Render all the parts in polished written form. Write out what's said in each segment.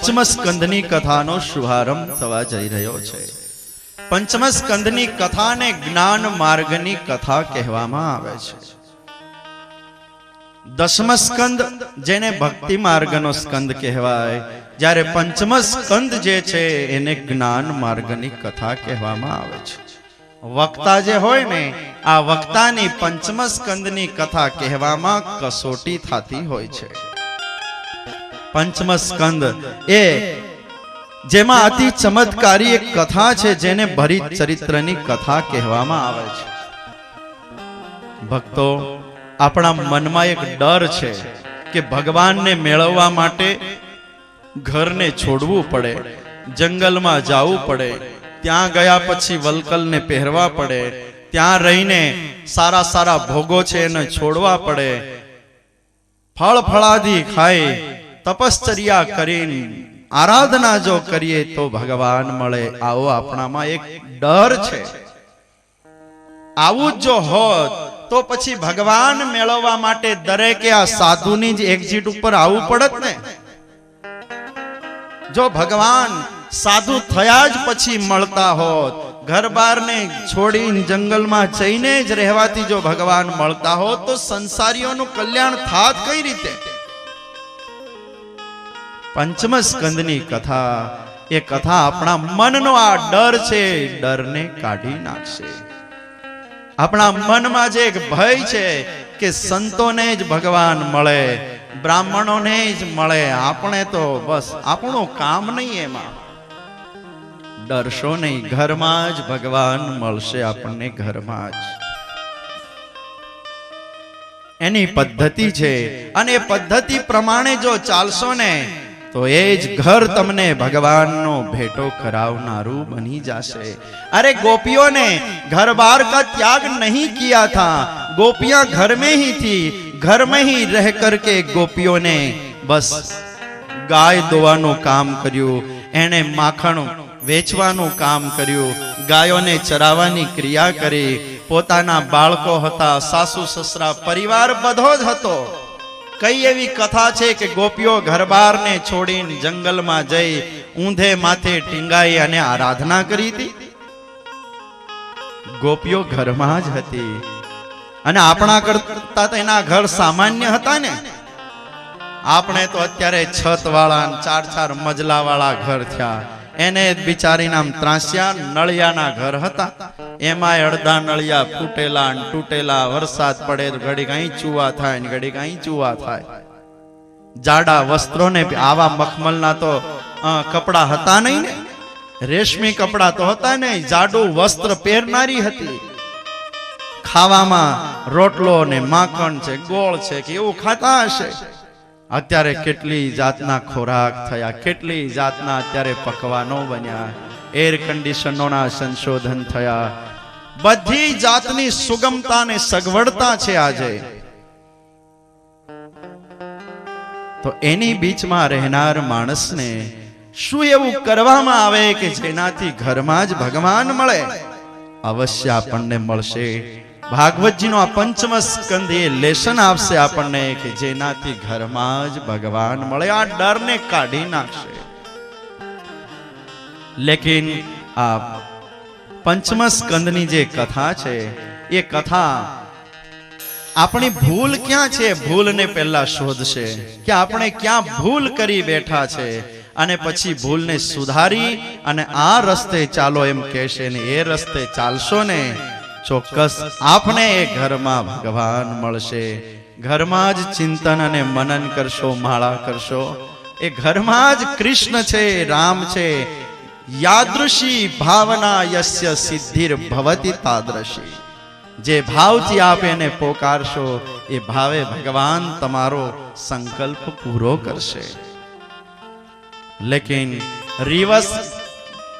પંચમ સ્કંદની કથાનો શુભારંભ થવા જઈ રહ્યો છે. પંચમ સ્કંદની કથાને જ્ઞાન માર્ગની કથા કહેવામાં આવે છે. દશમ સ્કંદ જેને ભક્તિ માર્ગનો સ્કંદ કહેવાય, જ્યારે પંચમ સ્કંદ જે છે એને જ્ઞાન માર્ગની કથા કહેવામાં આવે છે. વક્તા જે હોય ને, આ વક્તાની પંચમ સ્કંદની કથા કહેવામાં કસોટી થતી હોય છે. પંચમ સ્કંદ એ જેમાં અતિ ચમત્કારી એક કથા છે, જેને ભરિત ચરિત્રની કથા કહેવામાં આવે છે. ભક્તો, આપણા મનમાં એક ડર છે કે ભગવાનને મેળવવા માટે ઘરને છોડવું પડે, જંગલમાં જવું પડે, ત્યાં ગયા પછી વલકલને પહેરવા પડે, ત્યાં રહીને સારા સારા ભોગો છે એને છોડવા પડે, ફળ ફળાદી ખાઈ તપશ્ચર્યા કરીને આરાધના જો કરીએ તો ભગવાન મળે. આવો આપણામાં એક ડર છે. આવું જો હોત તો પછી ભગવાન મેળવવા માટે દરેકે આ સાધુની જ એક્ઝિટ ઉપર આવવું પડત ને. જો ભગવાન સાધુ થયા જ પછી મળતા હોત, ઘર બાર ને છોડીને જંગલમાં જઈને જ રહેવાથી જો ભગવાન મળતા હોત, તો સંસારીઓનું કલ્યાણ થાત કઈ રીતે? પંચમ સ્કંદની કથા, એ કથા આપણા મનનો આ ડર છે, ડરને કાઢી નાખશે. આપણા મનમાં જે એક ભય છે કે સંતોને જ ભગવાન મળે, બ્રાહ્મણોને જ મળે, આપણે તો બસ આપણું કામ નહીં, એમાં ડરશો નહીં. ઘરમાં જ ભગવાન મળશે આપણને, ઘરમાં જ. એની પદ્ધતિ છે, અને એ પદ્ધતિ પ્રમાણે જો ચાલશો ને તો એ જ ઘર તમને ભગવાનનો ભેટો કરાવનારું બની જશે. अरे गोपियों ने घर बार का त्याग नहीं किया था, गोपियां घर में ही थी, घर में ही रह करके गोपियों ने बस गाय दोવાનું કામ કર્યું, એને માખણ વેચવાનું કામ કર્યું, ગાયોને ચરાવવાની ક્રિયા કરી, પોતાના બાળકો હતા, સાસુ સસરા, પરિવાર બધો જ હતો. કઈ એવી કથા છે કે ગોપીઓ ઘરબાર ને છોડીને જંગલમાં જઈ ઊંધે માથે ટીંગાઈ અને આરાધના કરી હતી? ગોપીઓ ઘરમાં જ હતી. અને આપણા કરતા એના ઘર સામાન્ય હતા ને. આપણે તો અત્યારે છત વાળા, 4-4 મજલા વાળા ઘર થયા. એને બિચારી નામ ત્રાસ્યા નળિયાના ઘર હતા. એમાં અડધા નળિયા ફૂટેલા ને તૂટેલા, વરસાદ પડે તો ઘડી કઈ ચૂવા થાય ને ઘડી કઈ ચૂવા થાય. જાડા વસ્ત્રો ને, આવા મખમલના તો કપડા હતા નહીં ને, રેશમી કપડા તો હતા નહીં, જાડું વસ્ત્ર પહેરનારી હતી. ખાવામાં રોટલો ને માખણ છે, ગોળ છે કે એવું ખાતા હશે. અત્યારે કેટલી જાતના ખોરાક થયા, કેટલી જાતના અત્યારે પકવાનો બન્યા, એર કન્ડિશનરોના સંશોધન થયા, બધી જાતની સુગમતા ને સગવડતા છે આજે. તો એની બીચમાં રહેનાર માણસને શું એવું કરવામાં આવે કે જેનાથી ઘરમાં જ ભગવાન મળે? અવશ્ય આપણને મળશે. ભાગવતજીનો આ પંચમ સ્કંદ એ લેશન આપશે આપણને કે જેનાથી ઘરમાં જ ભગવાન મળે, આ ડરને કાઢી નાખશે. લેકિન આ પંચમ સ્કંદની જે કથા છે, એ કથા આપણી ભૂલ ક્યાં છે, ભૂલને પહેલા શોધશે કે આપણે ક્યાં ભૂલ કરી બેઠા છે, અને પછી ભૂલને સુધારી અને આ રસ્તે ચાલો એમ કહેશે ને એ રસ્તે ચાલશો ને ચોક્કસ આપને એ ઘરમાં ભગવાન મળશે. ઘરમાં જ ચિંતન અને મનન કરશો, માળા કરશો, એ ઘરમાં જ કૃષ્ણ છે, રામ છે. યાદૃશી ભાવના યસ્ય સિદ્ધિર ભવતિ તાદૃશી. જે ભાવથી આપ એને પોકારશો એ ભાવે ભગવાન તમારો સંકલ્પ પૂરો કરશે. લેકિન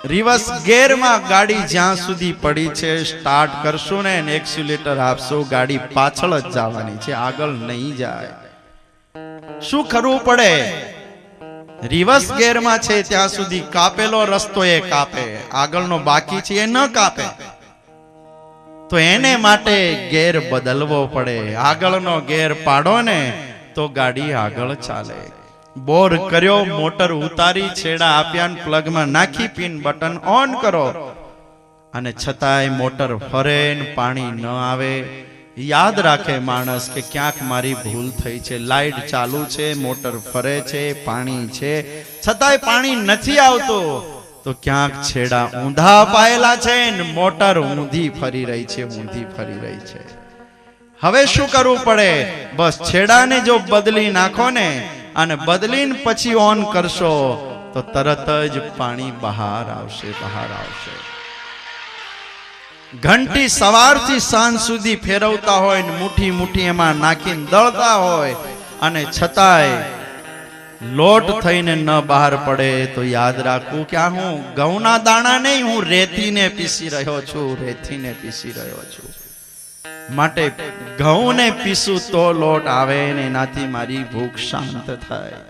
રિવર્સ ગેરમાં ગાડી જ્યાં સુધી પડી છે, સ્ટાર્ટ કરશો ને એક્સિલેટર આપશો, ગાડી પાછળ જ જવાની છે, આગળ નહીં જાય. શું કરવું પડે? રિવર્સ ગેરમાં છે ત્યાં સુધી કાપેલો રસ્તો એ કાપે, આગળનો બાકી છે એ ન કાપે. તો એને માટે ગેર બદલવો પડે. આગળનો ગેર પાડો ને તો ગાડી આગળ ચાલે. બોર કર્યો, મોટર ઉતારી, છેડા આપ્યા, પ્લગમાં નાખી, પિન બટન ઓન કરો, અને છતાંય મોટર ફરે ને પાણી ન આવે. યાદ રાખે માણસ કે ક્યાંક મારી ભૂલ થઈ છે. લાઈટ ચાલુ છે, મોટર ફરે છે, પાણી છે, છતાંય પાણી નથી આવતું, તો ક્યાંક છેડા ઊંધા પાયેલા છે ને મોટર ઊંધી ફરી રહી છે, ઊંધી ફરી રહી છે. હવે શું કરવું પડે? બસ છેડાને જો બદલી નાખો ને અને બદલીને પછી ઓન કરશો તો તરત જ પાણી બહાર આવશે, બહાર આવશે. ઘંટી સવારથી સાંજ સુધી ફેરવતા હોય ને મુઠ્ઠી મુઠ્ઠી એમાં નાખીને દળતા હોય અને છતાંય લોટ થઈને ન બહાર પડે તો યાદ રાખવું કે આ હું ઘઉંના દાણા નહીં, હું રેતીને પીસી રહ્યો છું, રેતીને પીસી રહ્યો છું. માટે ઘઉંને પીસું તો લોટ આવે ને એનાથી મારી ભૂખ શાંત થાય.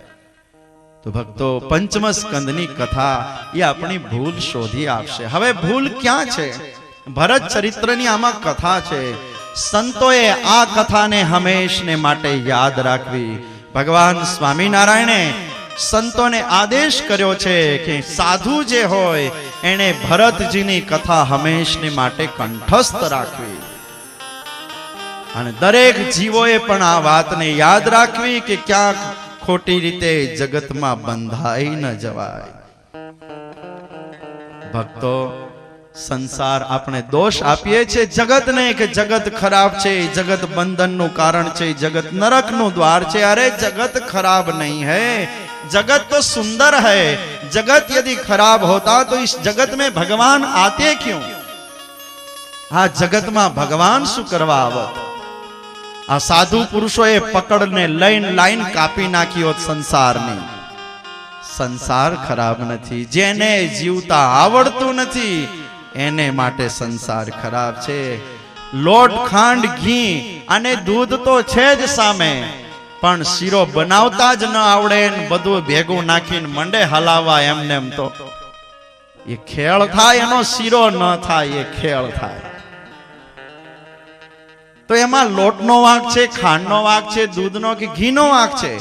તો ભક્તો, પંચમ સ્કંદની કથા એ આપણી ભૂલ શોધી આપશે. હવે ભૂલ ક્યાં છે? ભરત ચરિત્રની આમાં કથા છે. સંતોએ આ કથાને હંમેશને માટે યાદ રાખવી. ભગવાન સ્વામિનારાયણે સંતોને આદેશ કર્યો છે કે સાધુ જે હોય એને ભરતજીની કથા હંમેશને માટે કંઠસ્થ રાખવી. અને દરેક જીવોએ પણ આ વાતને યાદ રાખવી કે ક્યાંક ખોટી રીતે જગતમાં બંધાઈ ન જવાય. ભક્તો, સંસાર આપણે દોષ આપીએ છીએ જગતને કે જગત ખરાબ છે, જગત બંધનનું કારણ છે, જગત નરકનું દ્વાર છે. અરે જગત ખરાબ नहीं है, जगत तो सुंदर है. जगत यदि खराब होता तो इस जगत में भगवान आते क्यों? આ જગતમાં ભગવાન શું કરવા આવત? આ સાધુ પુરુષોએ પકડને લઈને લાઈન કાપી નાખી હોત સંસારની. સંસાર ખરાબ નથી, જેને જીવતા આવડતું નથી એને માટે સંસાર ખરાબ છે. લોટ, ખાંડ, ઘી અને દૂધ તો છે જ સામે, પણ શીરો બનાવતા જ ન આવડે ને બધું ભેગું નાખીને મંડે હલાવવા એમને એમ તો એ ખેળ થાય, એનો શીરો ન થાય, એ ખેળ થાય. તો એમાં લોટનો વાંક છે, ખાંડનો વાંક છે, દૂધનો કે ઘીનો વાંક છે?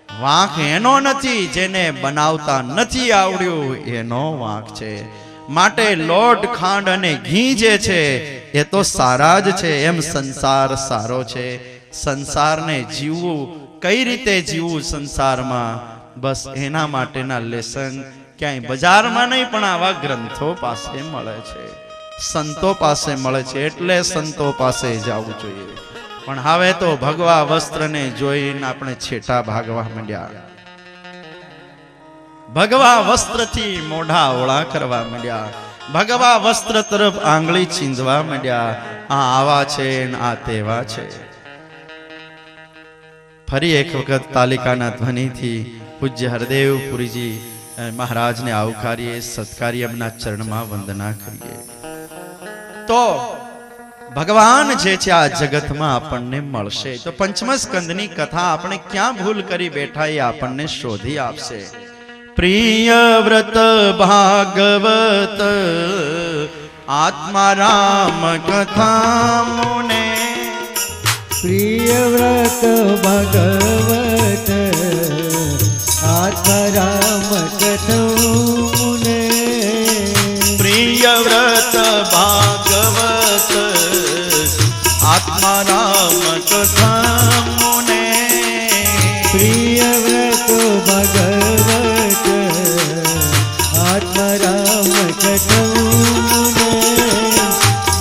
વાંક એનો નથી, જેને બનાવતા નથી આવડ્યું એનો વાંક છે. માટે લોટ, ખાંડ અને ઘી જે છે એ તો સારા જ છે. એમ સંસાર સારો છે. સંસારને જીવવું, કઈ રીતે જીવવું સંસારમાં, બસ એના માટેના લેસન ક્યાંય બજારમાં નહીં પણ આવા ગ્રંથો પાસે મળે છે, સંતો પાસે મળે છે. એટલે સંતો પાસે જવું જોઈએ. પણ હવે તો ભગવા વસ્ત્રને જોઈને આપણે છેટા ભાગવા માંડ્યા, ભગવા વસ્ત્રથી મોઢા ઓળા કરવા માંડ્યા, ભગવા વસ્ત્ર તરફ આંગળી ચીંધવા માંડ્યા. આ આવા છે ને આ તેવા છે. ફરી એક વખત તાલિકાના ધ્વનિથી પૂજ્ય હરદેવપુરીજી મહારાજને આવકારીએ, સત્કારી એમના ચરણમાં વંદના કરીએ. તો ભગવાન જે છે આ જગતમાં આપણને મળશે. તો પંચમ સ્કંદની કથા આપણે ક્યાં ભૂલ કરી બેઠા એ આપણને શોધી આપશે. પ્રિય વ્રત ભાગવત આત્મા રામ કથા મુને, પ્રિય વ્રત ભગવત આત્મા રામ કથા મુને, પ્રિય વ્રત ભાગવત આત્મા રામ કથા મુને, પ્રિય વ્રત ભગવત આત્મા રામ કથા મુને,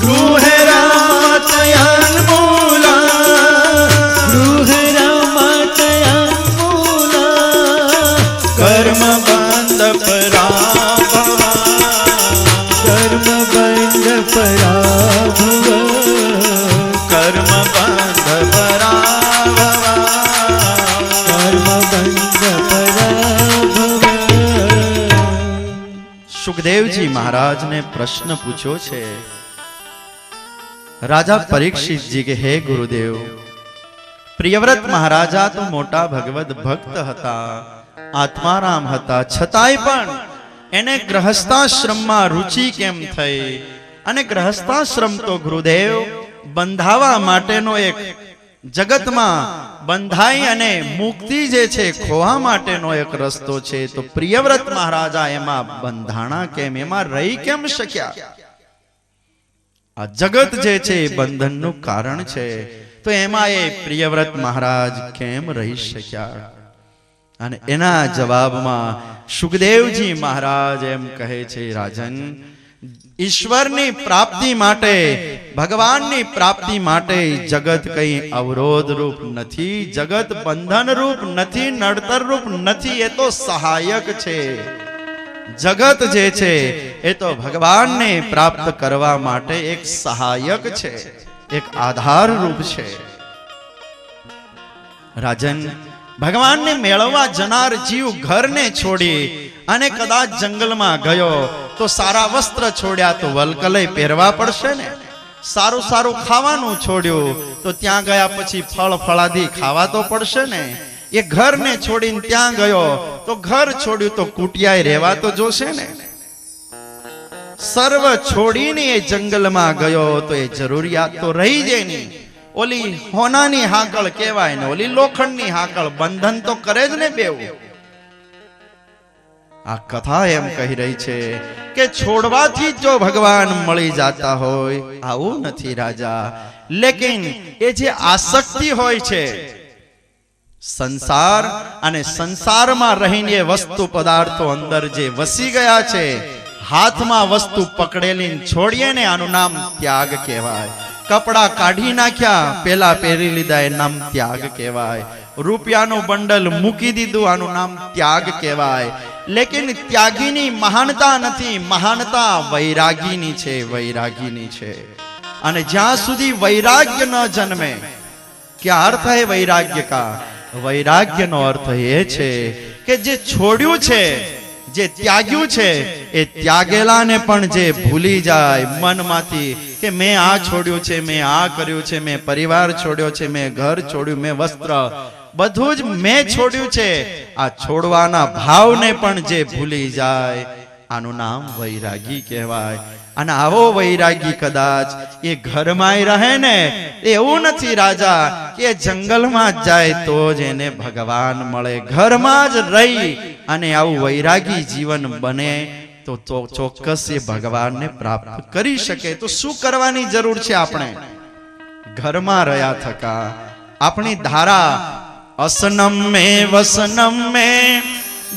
ગૃહ રામ તયન મૂલા, ગૃહ રામ તયન મૂલા, કર્મ બંધ પરાભવા, કર્મ બંધ પરાભવ, કર્મ બંધ પરાભવા, કર્મ બંધ પરાભવ. સુખદેવજી મહારાજને પ્રશ્ન પૂછ્યો છે. રાજા પરીક્ષિતજી કે હે ગુરુદેવ, પ્રિયવ્રત મહારાજા તો મોટા ભગવત ભક્ત હતા, આત્મારામ હતા, છતાંય પણ એને ગ્રહસ્થાશ્રમમાં રુચિ કેમ થઈ? અને ગ્રહસ્થાશ્રમ તો ગુરુદેવ બંધાવા માટેનો એક જગતમાં બંધાઈ અને મુક્તિ જે છે ખોવા માટેનો એક રસ્તો છે, તો પ્રિયવ્રત મહારાજા એમાં બંધાણા કેમ, એમાં રહી કેમ શક્યા? આ જગત જે છે બંધનનું કારણ છે, તો એમાં એ પ્રિયવ્રત મહારાજ કેમ રહી શક્યા? અને એના જવાબમાં સુખદેવજી મહારાજ એમ કહે છે, રાજન, ઈશ્વરની પ્રાપ્તિ માટે, ભગવાનની પ્રાપ્તિ માટે જગત કઈ અવરોધ રૂપ નથી, જગત બંધન રૂપ નથી, નડતર રૂપ નથી, એ તો સહાયક છે. જગત જે છે એ તો ભગવાનને પ્રાપ્ત કરવા માટે એક સહાયક છે, એક આધાર રૂપ છે. રાજન, ભગવાનને મેળવવા જનાર જીવ ઘરને છોડી અને કદાચ જંગલમાં ગયો તો સારા વસ્ત્ર છોડ્યા તો વલકલય પહેરવા પડશે ને. સારું સારું ખાવાનું છોડ્યું તો ત્યાં ગયા પછી ફળ ફળાદી ખાવા તો પડશે ને. એ ઘરને છોડીને ત્યાં ગયો તો ઘર છોડ્યું તો કુટિયાએ રહેવા તો જોશે ને. સર્વ છોડીને એ જંગલમાં ગયો તો એ જરૂરિયાત તો રહી જાય નહીં. ઓલી હોનાની હાકળ કહેવાય ને ઓલી લોખંડની હાકળ, બંધન તો કરે જ ને બેવું. આ કથા એમ કહી રહી છે કે છોડવાથી જો ભગવાન મળી જાતા હોય, આવું નથી રાજા. લેકિન એ જે આસક્તિ હોય છે સંસાર, અને સંસારમાં રહીને વસ્તુ પદાર્થો અંદર જે વસી ગયા છે, હાથમાં વસ્તુ પકડેલી છોડીએ ને, આનું નામ ત્યાગ કહેવાય. કપડા કાઢી નાખ્યા, પેલા પહેરી લીધા, એ નામ ત્યાગ કહેવાય. રૂપિયાનું બંડલ મૂકી દીધું, આનું નામ ત્યાગ કહેવાય. લેકિન ત્યાગીની મહાનતા નથી, મહાનતા વૈરાગીની છે, વૈરાગીની છે. અને જ્યાં સુધી વૈરાગ્ય ન જન્મે, क्या अर्थ है वैराग्य का? वैराग्य नो अर्थ ये छे કે જે છોડ્યું છે, જે ત્યાગ્યું છે, એ ત્યાગેલા ને પણ જે ભૂલી જાય મનમાંથી કે મેં આ છોડ્યું છે, મેં આ કર્યું છે, મેં પરિવાર છોડ્યો છે, મેં ઘર છોડ્યું, મેં વસ્ત્ર, બધું જ મેં છોડ્યું છે, આ છોડવાના ભાવને પણ જે ભૂલી જાય, આનું નામ વૈરાગી કહેવાય. અને આવો વૈરાગી કદાચ એ ઘરમાં રહે ને, એવું નથી રાજા કે જંગલમાં જ જાય તો જ એને ભગવાન મળે. ઘરમાં જ રહી અને આવું વૈરાગી જીવન બને તો ચોક્કસ એ ભગવાનને પ્રાપ્ત કરી શકે. તો શું કરવાની જરૂર છે? આપણે ઘરમાં રહ્યા થકા આપણી ધારા असनम में वसनम में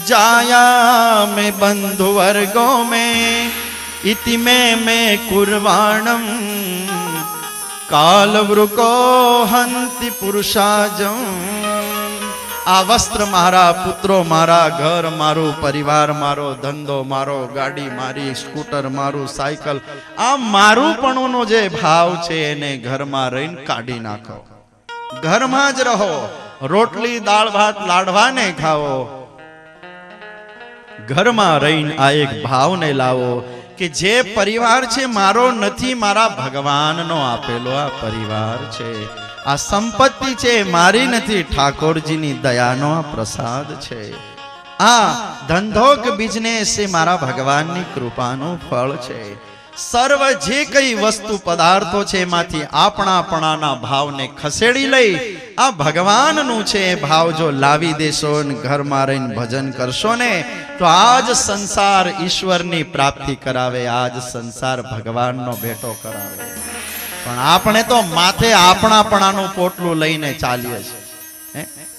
जाया में बंधु वर्गों में इति में कुर्वाणम काल वृको हंति पुरुषाजम. आ वस्त्र मारा, पुत्रो मारा, घर मारू, परिवार मारो, धंधो मारो, गाड़ी मारी, स्कूटर मारू, साइकल, आ मारू पणोनो जे भाव छे एने घરમાં રહીને કાઢી નાખો. ઘરમાં જ રહો, રોટલી દાળ ભાત લાડવા ને ખાઓ. ઘરમાં રહીને આ એક ભાવને લાવો કે જે પરિવાર છે મારો નથી, મારા ભગવાનનો આપેલો આ પરિવાર છે. આ સંપત્તિ છે મારી નથી, ઠાકોરજીની દયાનો આ પ્રસાદ છે. આ ધંધો કે બિઝનેસ એ મારા ભગવાનની કૃપાનું ફળ છે. સર્વ જે કઈ વસ્તુ પદાર્થો છે એમાંથી આપણાપણાના ભાવને ખસેડી લઈ આ ભગવાનનું છે એ ભાવ જો લાવી દેશો ને ઘરમાં રહીને ભજન કરશો ને, તો આજ સંસાર ઈશ્વરની પ્રાપ્તિ કરાવે, આજ સંસાર ભગવાનનો ભેટો કરાવે. પણ આપણે તો માથે આપણાપણાનું પોટલું લઈને ચાલીએ છીએ.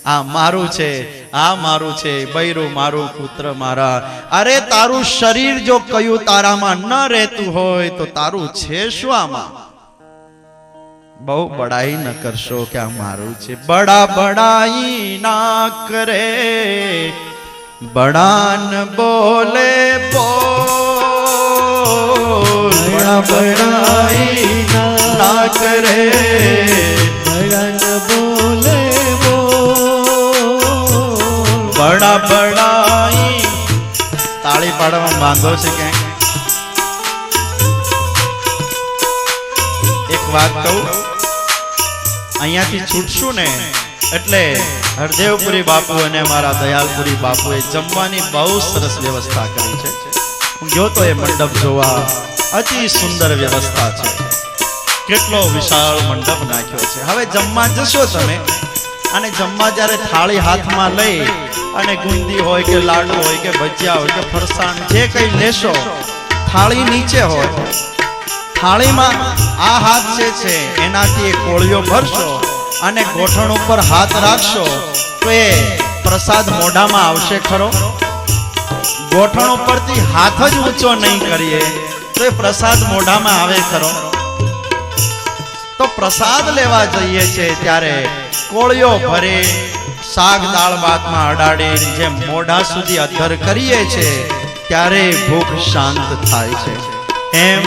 આ મારું છે, આ મારું છે, બૈરું મારું, પુત્ર મારા. અરે તારું શરીર જો કયું તારામાં ન રહેતું હોય તો તારું છે શું આમાં? બહુ બડાઈ ન કરશો કે આ મારું છે. બડા બડાઈ ના કરે, બડાન બોલે બોલ. બડા બડાઈ ના કરે, બડાન બોલે બડા બડાઈ. તાળી પાડવામાં વાંધો છે કે? એક વાત કહું, અહીંયાથી છૂટશું ને એટલે હરદેવપુરી બાપુ અને મારા દયાલપુરી બાપુએ જમવાની બહુ સરસ વ્યવસ્થા કરી છે. હું ગયો તો એ મંડપ જોવા, અતિ સુંદર વ્યવસ્થા છે. કેટલો વિશાળ મંડપ નાખ્યો છે. હવે જમવા જશો તમે અને જમવા જ્યારે થાળી હાથમાં લઈ અને ગુંદી હોય કે લાડુ હોય કે ભજીયા હોય કે ફરસાણ જે કંઈ લેશો, થાળી નીચે હોય, થાળીમાં આ હાથ જે છે એનાથી એક કોળિયો ભરશો અને ગોઠણ ઉપર હાથ રાખશો તો એ પ્રસાદ મોઢામાં આવશે ખરો? ગોઠણ ઉપરથી હાથ જ ઊંચો નહીં કરીએ તો એ પ્રસાદ મોઢામાં આવે ખરો? તો પ્રસાદ લેવા જઈએ છે ત્યારે કોળિયો ભરે શાક દાળ ભાતમાં અડાડી જેમ મોઢા સુધી અધર કરીએ છે ત્યારે ભૂખ શાંત થાય છે. એમ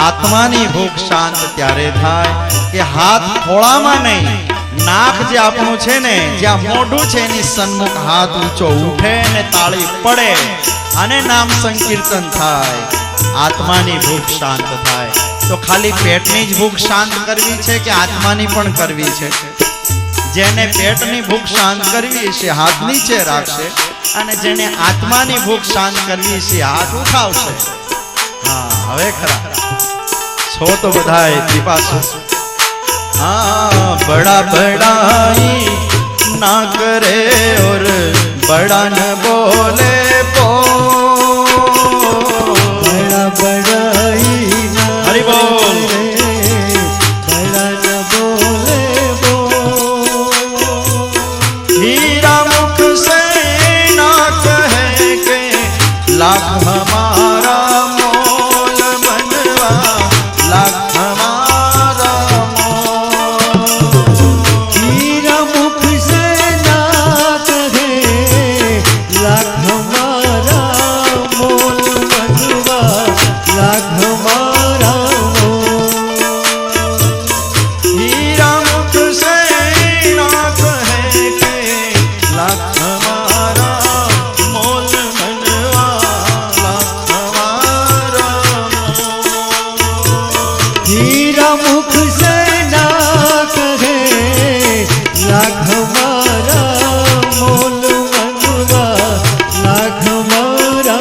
આત્માની ભૂખ શાંત ત્યારે થાય કે હાથ ખોળામાં નહીં, નાક જે આપણું છે ને, જ્યાં મોઢું છે એની સન્મુખ હાથ ઊંચો ઉઠે ને તાળી પડે અને નામ સંકીર્તન થાય, આત્માની ભૂખ શાંત થાય. તો ખાલી પેટની જ ભૂખ શાંત કરવી છે કે આત્માની પણ કરવી છે? જેને પેટની ભૂખ શાંત કરવી છે હાથ નીચે રાખશે અને જેને આત્માની ભૂખ શાંત કરવી છે હાથ ઉઠાવશે. હા, હવે ખરા છો તો બધાય પીપાસુ. हाँ, बड़ा बड़ाई ना करे और बड़ा न बोले बड़ा बड़ाई ना हरि बोल. बड़ा न बोले हीरा मुख से ना कहे के लाख हमारा मोल बनवा, लाख हमारा हीरा मुख से ना कहे लाख हमारा मोल बनवा, लाख हमारा हीरा मुख से ना कहे के लाख हमारा मोल बनवा, लाख हमारा हीरा मुख से ना कहे लाख हमारा मोल मनवा, लाख हमारा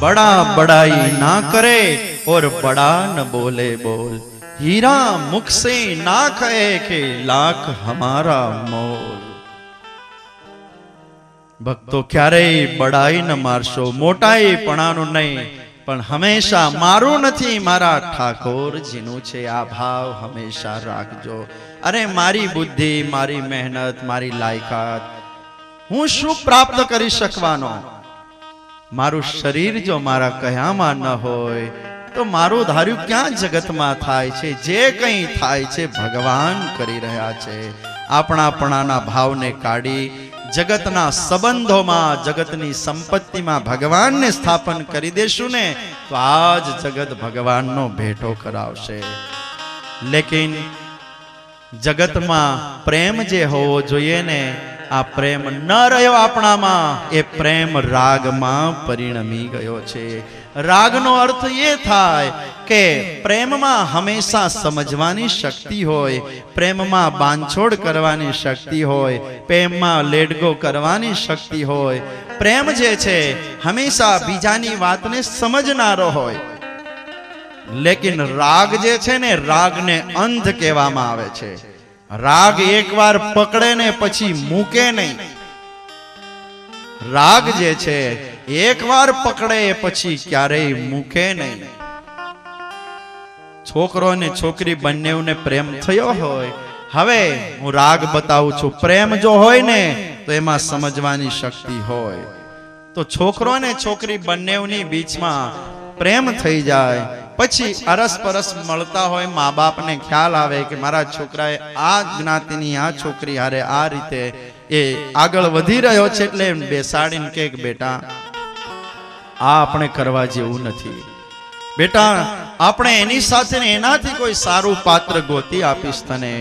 बड़ा बड़ाई ना करे और बड़ा न बोले बोल, हीरा मुख से ना कहे के लाख हमारा मोल. ભક્તો ક્યારેય બડાઈ ન મારશો, મોટાઈ પણાનું નહીં, પણ હંમેશા મારું નથી મારા ઠાકોરજીનું છે આ ભાવ હંમેશા રાખજો. અરે મારી બુદ્ધિ, મારી મહેનત, મારી લાયકાત, હું શું પ્રાપ્ત કરી શકવાનો? મારું શરીર જો મારા કયામાં ન હોય તો મારું ધાર્યું ક્યાં જગતમાં થાય છે? જે કંઈ થાય છે ભગવાન કરી રહ્યા છે. આપણાપણાના ભાવને કાઢી જગતના સંબંધોમાં, જગતની સંપત્તિમાં ભગવાનને સ્થાપન કરી દેશું ને તો આજ જગત ભગવાનનો ભેટો કરાવશે. લેકિન જગતમાં પ્રેમ જે હોવો જોઈએ ને, આ પ્રેમ ન રહ્યો આપણામાં, એ પ્રેમ રાગમાં પરિણમી ગયો છે. રાગનો અર્થ એ થાય કે પ્રેમમાં હંમેશા સમજવાની શક્તિ હોય, પ્રેમમાં બાંધછોડ કરવાની શક્તિ હોય, પ્રેમમાં લેડગો કરવાની શક્તિ હોય. પ્રેમ જે છે હંમેશા બીજાની વાતને સમજનારો હોય. લેકિન રાગ જે છે ને, રાગને અંધ કહેવામાં આવે છે. રાગ એકવાર પકડે ને પછી મૂકે નહીં. રાગ જે છે એકવાર પકડે પછી ક્યારેય મૂકે નહીં. છોકરો અને છોકરી બંનેને પ્રેમ થયો હોય, હવે હું રાગ બતાવું છું. પ્રેમ જો હોય ને તો એમાં સમજવાની શક્તિ હોય. તો છોકરો અને છોકરી બંનેની બીચમાં પ્રેમ થઈ જાય, પછી અરસપરસ મળતા હોય, મા બાપને ખ્યાલ આવે કે મારા છોકરાએ આ જ્ઞાતિની આ છોકરી હારે આ રીતે એ આગળ વધી રહ્યો છે, એટલે બેસાડીને કે બેટા આ આપણે કરવા જેવું નથી, બેટા આપણે એની સાથે ને એનાથી કોઈ સારું પાત્ર ગોતી આપીશ તને.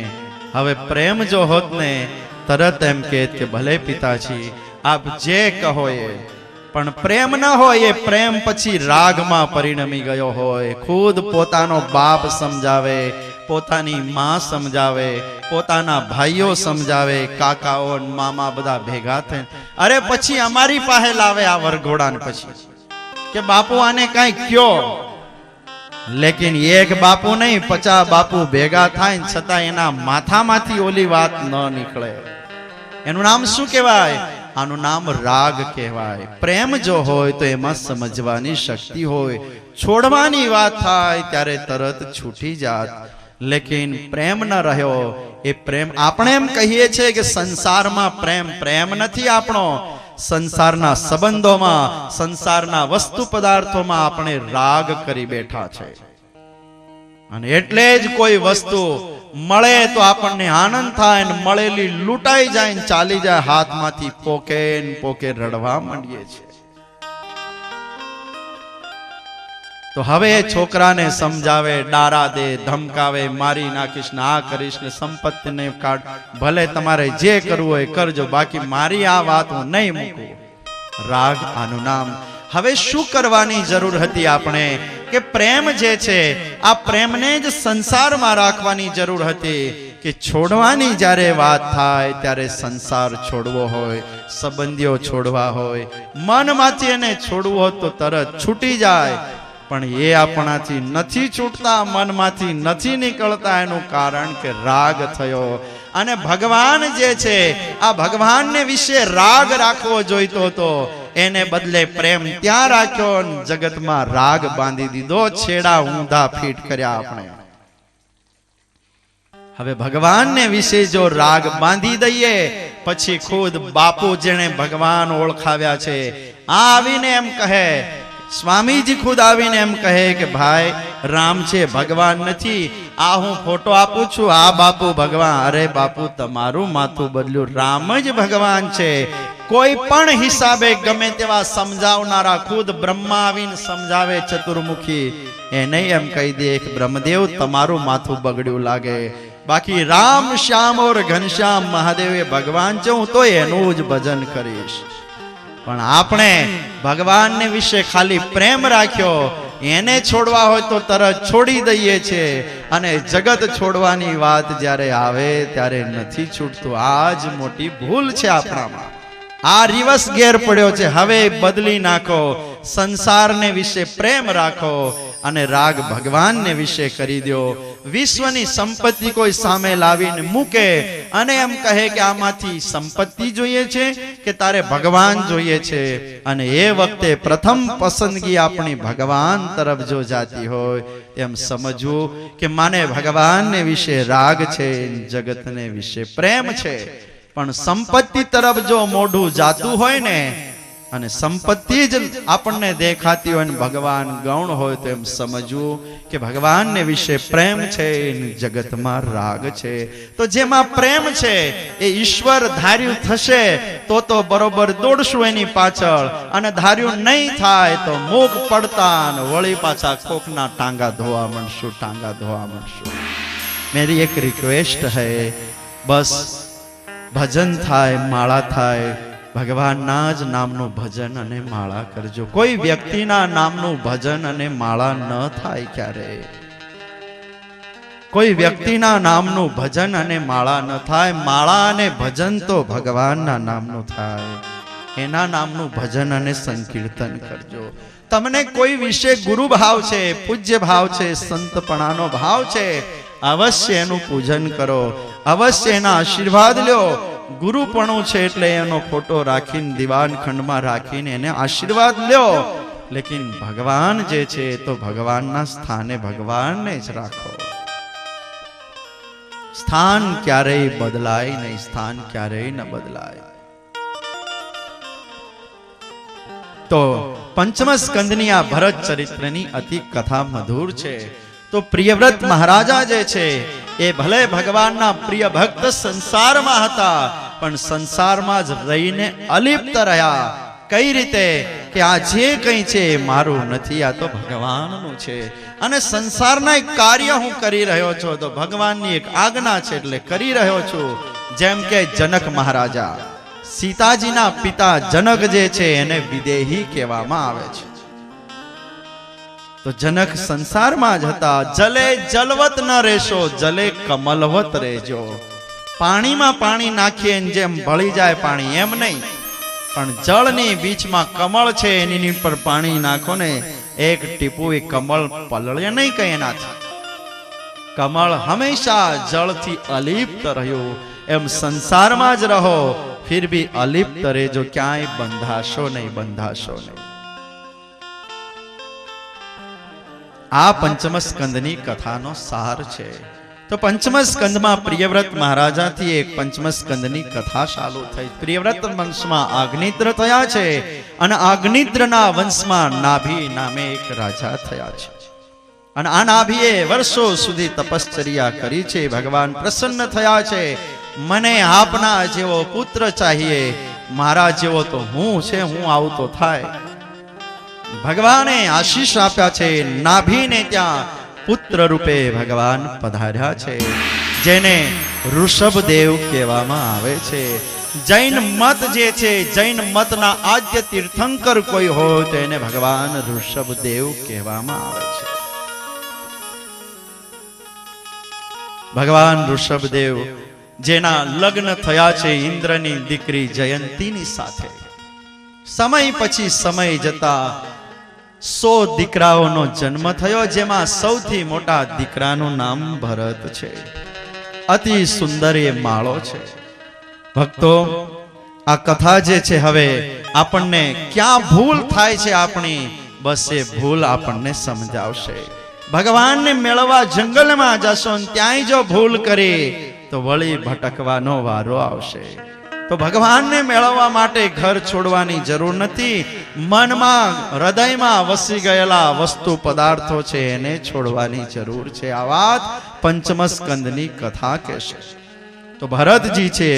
હવે પ્રેમ જો હોત ને તરત એમ કહેત કે ભલે પિતાજી આપ જે કહો એ, પણ પ્રેમ ન હોય, એ પ્રેમ પછી રાગમાં પરિણમી ગયો હોય. ખુદ પોતાનો બાપ સમજાવે, પોતાની માં સમજાવે, પોતાના ભાઈઓ સમજાવે, કાકાઓ મામા બધા ભેગા થાય, અરે પછી અમારી પાસે લાવે આ વરઘોડાને, પછી કે બાપુ આને કાંઈ કયો. લેકિન એક બાપુ નહીં 50 બાપુ ભેગા થાય છતાં એના માથામાંથી ઓલી વાત ન નીકળે. એનું નામ શું કહેવાય? આનું નામ રાગ કહેવાય. પ્રેમ જો હોય તો એમાં સમજવાની શક્તિ હોય. છોડવાની વાત થાય ત્યારે તરત છૂટી જાત. લેકિન પ્રેમ ન રહ્યો. એ પ્રેમ આપણે એમ કહીએ છીએ કે સંસારમાં પ્રેમ નથી આપણો. સંસારના સંબંધોમાં, સંસારના વસ્તુ પદાર્થોમાં આપણે રાગ કરી બેઠા છે. અને એટલે જ કોઈ વસ્તુ મળે તો આપણને આનંદ થાય ને મળેલી લૂંટાઈ જાય ને ચાલી જાય હાથમાંથી પોકે રડવા માંડીએ છીએ. તો હવે છોકરાને સમજાવે, ડારા દે, ધમકાવે, મારી નાખીશ ને આ કરીશ ને સંપત્તિને કાઢ, ભલે તમારે જે કરવું હોય કરજો, બાકી મારી આ વાત હું નહીં મૂકું. રાગ આનું નામ. હવે શું કરવાની જરૂર હતી આપણે? કે પ્રેમ જે છે આ પ્રેમને જ સંસારમાં રાખવાની જરૂર હતી. કે છોડવાની જ્યારે વાત થાય ત્યારે સંસાર છોડવો હોય, સંબંધીઓ છોડવા હોય, મનમાંથી એને છોડવું હોય તો તરત છૂટી જાય. પણ એ આપણાથી નથી છૂટતા, મનમાંથી નથી નીકળતા. એનું કારણ કે રાગ થયો. અને ભગવાન જે છે આ ભગવાનને વિશે રાગ રાખવો જોઈતો હતો, એને બદલે પ્રેમ ત્યાં રાખ્યો, જગતમાં રાગ બાંધી દીધો, છેડા ઊંધા ફીટ કર્યા આપણે. હવે ભગવાનને વિશે જો રાગ બાંધી દઈએ, પછી ખુદ બાપુ જેણે ભગવાન ઓળખાવ્યા છે આવીને એમ કહે, સ્વામીજી ખુદ આવીને એમ કહે કે ભાઈ રામ છે, ભગવાન નથી. આ હું ફોટો આપું છું, આ બાપુ ભગવાન. અરે બાપુ તમારું માથું બદલ્યું, રામ જ ભગવાન છે. કોઈ પણ હિસાબે ગમે તેવા સમજાવનારા, ખુદ બ્રહ્મા આવીને સમજાવે ચતુર્મુખી, એને એમ કહી દે કે બ્રહ્મદેવ તમારું માથું બગડ્યું લાગે, બાકી રામ શ્યામ ઓર ઘનશ્યામ મહાદેવ એ ભગવાન છે, હું તો એનું જ ભજન કરીશ. પણ આપણે ભગવાનને વિશે ખાલી પ્રેમ રાખ્યો, એને છોડવા હોય તો તરત છોડી દઈએ છે. અને જગત છોડવાની વાત જ્યારે આવે ત્યારે નથી છૂટતું. આ જ મોટી ભૂલ છે આપણામાં. આ રિવર્સ ગેર પડ્યો છે. હવે બદલી નાખો, સંસારને વિશે પ્રેમ રાખો અને રાગ ભગવાનને વિશે કરી દો. વિશ્વની સંપત્તિ કોઈ સામે લાવીને મૂકે અને એમ કહે કે આમાંથી સંપત્તિ જોઈએ છે કે તારે ભગવાન જોઈએ છે, અને એ વખતે પ્રથમ પસંદગી આપણી ભગવાન તરફ જો જાતી હોય, એમ સમજવું કે માને ભગવાનને વિશે રાગ છે, જગતને વિશે પ્રેમ છે. પણ સંપત્તિ તરફ જો મોઢું જાતું હોય ને, અને સંપત્તિ જ આપણને દેખાતી હોય ને ભગવાન ગૌણ હોય, તો એમ સમજવું કે ભગવાનને વિશે પ્રેમ છે, જગતમાં રાગ છે. તો જેમાં પ્રેમ છે એ ઈશ્વર ધાર્યું થશે તો બરોબર દોડશું એની પાછળ, અને ધાર્યું નહીં થાય તો મુખ પડતા અને વળી પાછા કોકના ટાંગા ધોવા માંડશું. મેરી એક રિક્વેસ્ટ હૈ, બસ ભજન થાય, માળા થાય, ભગવાનના જ નામનું ભજન અને માળા કરજો. કોઈ વ્યક્તિના નામનું ભજન અને માળા ન થાય ક્યારે. કોઈ વ્યક્તિના નામનું ભજન અને માળા ન થાય. માળા અને ભજન તો ભગવાનના નામનું થાય. એના નામનું ભજન અને સંકીર્તન કરજો. તમને કોઈ વિશે ગુરુ ભાવ છે, પૂજ્ય ભાવ છે, સંતપણાનો ભાવ છે, અવશ્ય એનું પૂજન કરો, અવશ્ય એના આશીર્વાદ લ્યો. ગુરુપણું છે એટલે એનો ફોટો રાખીને દિવાન ખંડમાં રાખીને એને આશીર્વાદ લ્યો. લેકિન ભગવાન જે છે તો ભગવાનના સ્થાને ભગવાનને જ રાખો. સ્થાન ક્યારેય બદલાય નહીં, સ્થાન ક્યારેય ન બદલાય. તો પંચમ સ્કંદની આ ભરત ચરિત્રની અતિ કથા મધુર છે. તો પ્રિયવ્રત મહારાજા જે છે એ ભલે ભગવાનના પ્રિય ભક્ત સંસારમાં હતા, પણ સંસારમાં જ રહીને અલિપ્ત રહ્યા. કઈ રીતે? કે આ જે કંઈ છે એ મારું નથી, આ તો ભગવાનનું છે. અને સંસારના એક કાર્ય હું કરી રહ્યો છું તો ભગવાનની એક આજ્ઞા છે એટલે કરી રહ્યો છું. જેમ કે જનક મહારાજા, સીતાજીના પિતા જનક જે છે એને વિદેહી કહેવામાં આવે છે. તો જનક સંસારમાં જ હતા. જલે જલવત ન રહેશો, જલે કમલવત રહેજો. પાણીમાં પાણી નાખીએ જેમ ભળી જાય પાણી, એમ નહીં, પણ જળની બીચમાં કમળ છે એની પર પાણી નાખો ને એક ટીપું એ કમળ પલળે નહીં કઈ એનાથી. કમળ હંમેશા જળથી અલિપ્ત રહ્યું. એમ સંસારમાં જ રહો, ફિર ભી અલિપ્ત રહેજો, ક્યાંય બંધાશો નહીં, બંધાશો નહીં. આ પંચમ સ્કંદની કથાનો સાર છે. તો પંચમ સ્કંદમાં પ્રિયવ્રત મહારાજાથી એક પંચમ સ્કંદની કથા ચાલુ થઈ. પ્રિયવ્રત વંશમાં આગ્નિદ્ર થયા છે અને આગ્નિદ્રના વંશમાં નાભી નામે એક રાજા થયા છે. અને આ નાભીએ વર્ષો સુધી તપશ્ચર્યા કરી છે. ભગવાન પ્રસન્ન થયા છે. મને આપના જેવો પુત્ર ચાહીએ, મારા જેવો તો હું છે, હું આવું તો થાય. ભગવાને આશીષ આપ્યા છે. નાભીને ત્યાં પુત્ર રૂપે ભગવાન પધાર્યા છે, જેને ઋષભદેવ કહેવામાં આવે છે. જૈન મત જે છે, જૈન મતના આદ્ય તીર્થંકર કોઈ હોય તો એને ભગવાન ઋષભદેવ કહેવામાં આવે છે. ભગવાન ઋષભદેવ જેના લગ્ન થયા છે ઇન્દ્રની દીકરી જયંતીની સાથે. સમય પછી સમય જતા 100 દીકરાઓનો જન્મ થયો, જેમાં સૌથી મોટા દીકરાનું નામ ભરત છે. અતિ સુંદર એ માળો છે. ભક્તો, આ કથા જે છે, હવે આપણને ક્યાં ભૂલ થાય છે આપણી, બસ એ ભૂલ આપણને સમજાવશે. ભગવાનને મેળવવા જંગલમાં જશો ને ત્યાંય જો ભૂલ કરી તો વળી ભટકવાનો વારો આવશે. તો ભગવાનને મેળવવા માટે ઘર છોડવાની જરૂર નથી. મનમાં, હૃદયમાં વસી ગયેલા વસ્તુ પદાર્થો છે એને છોડવાની જરૂર છે. આ વાત પંચમ સ્કંદની કથા કહેશે. તો ભરતજી છે,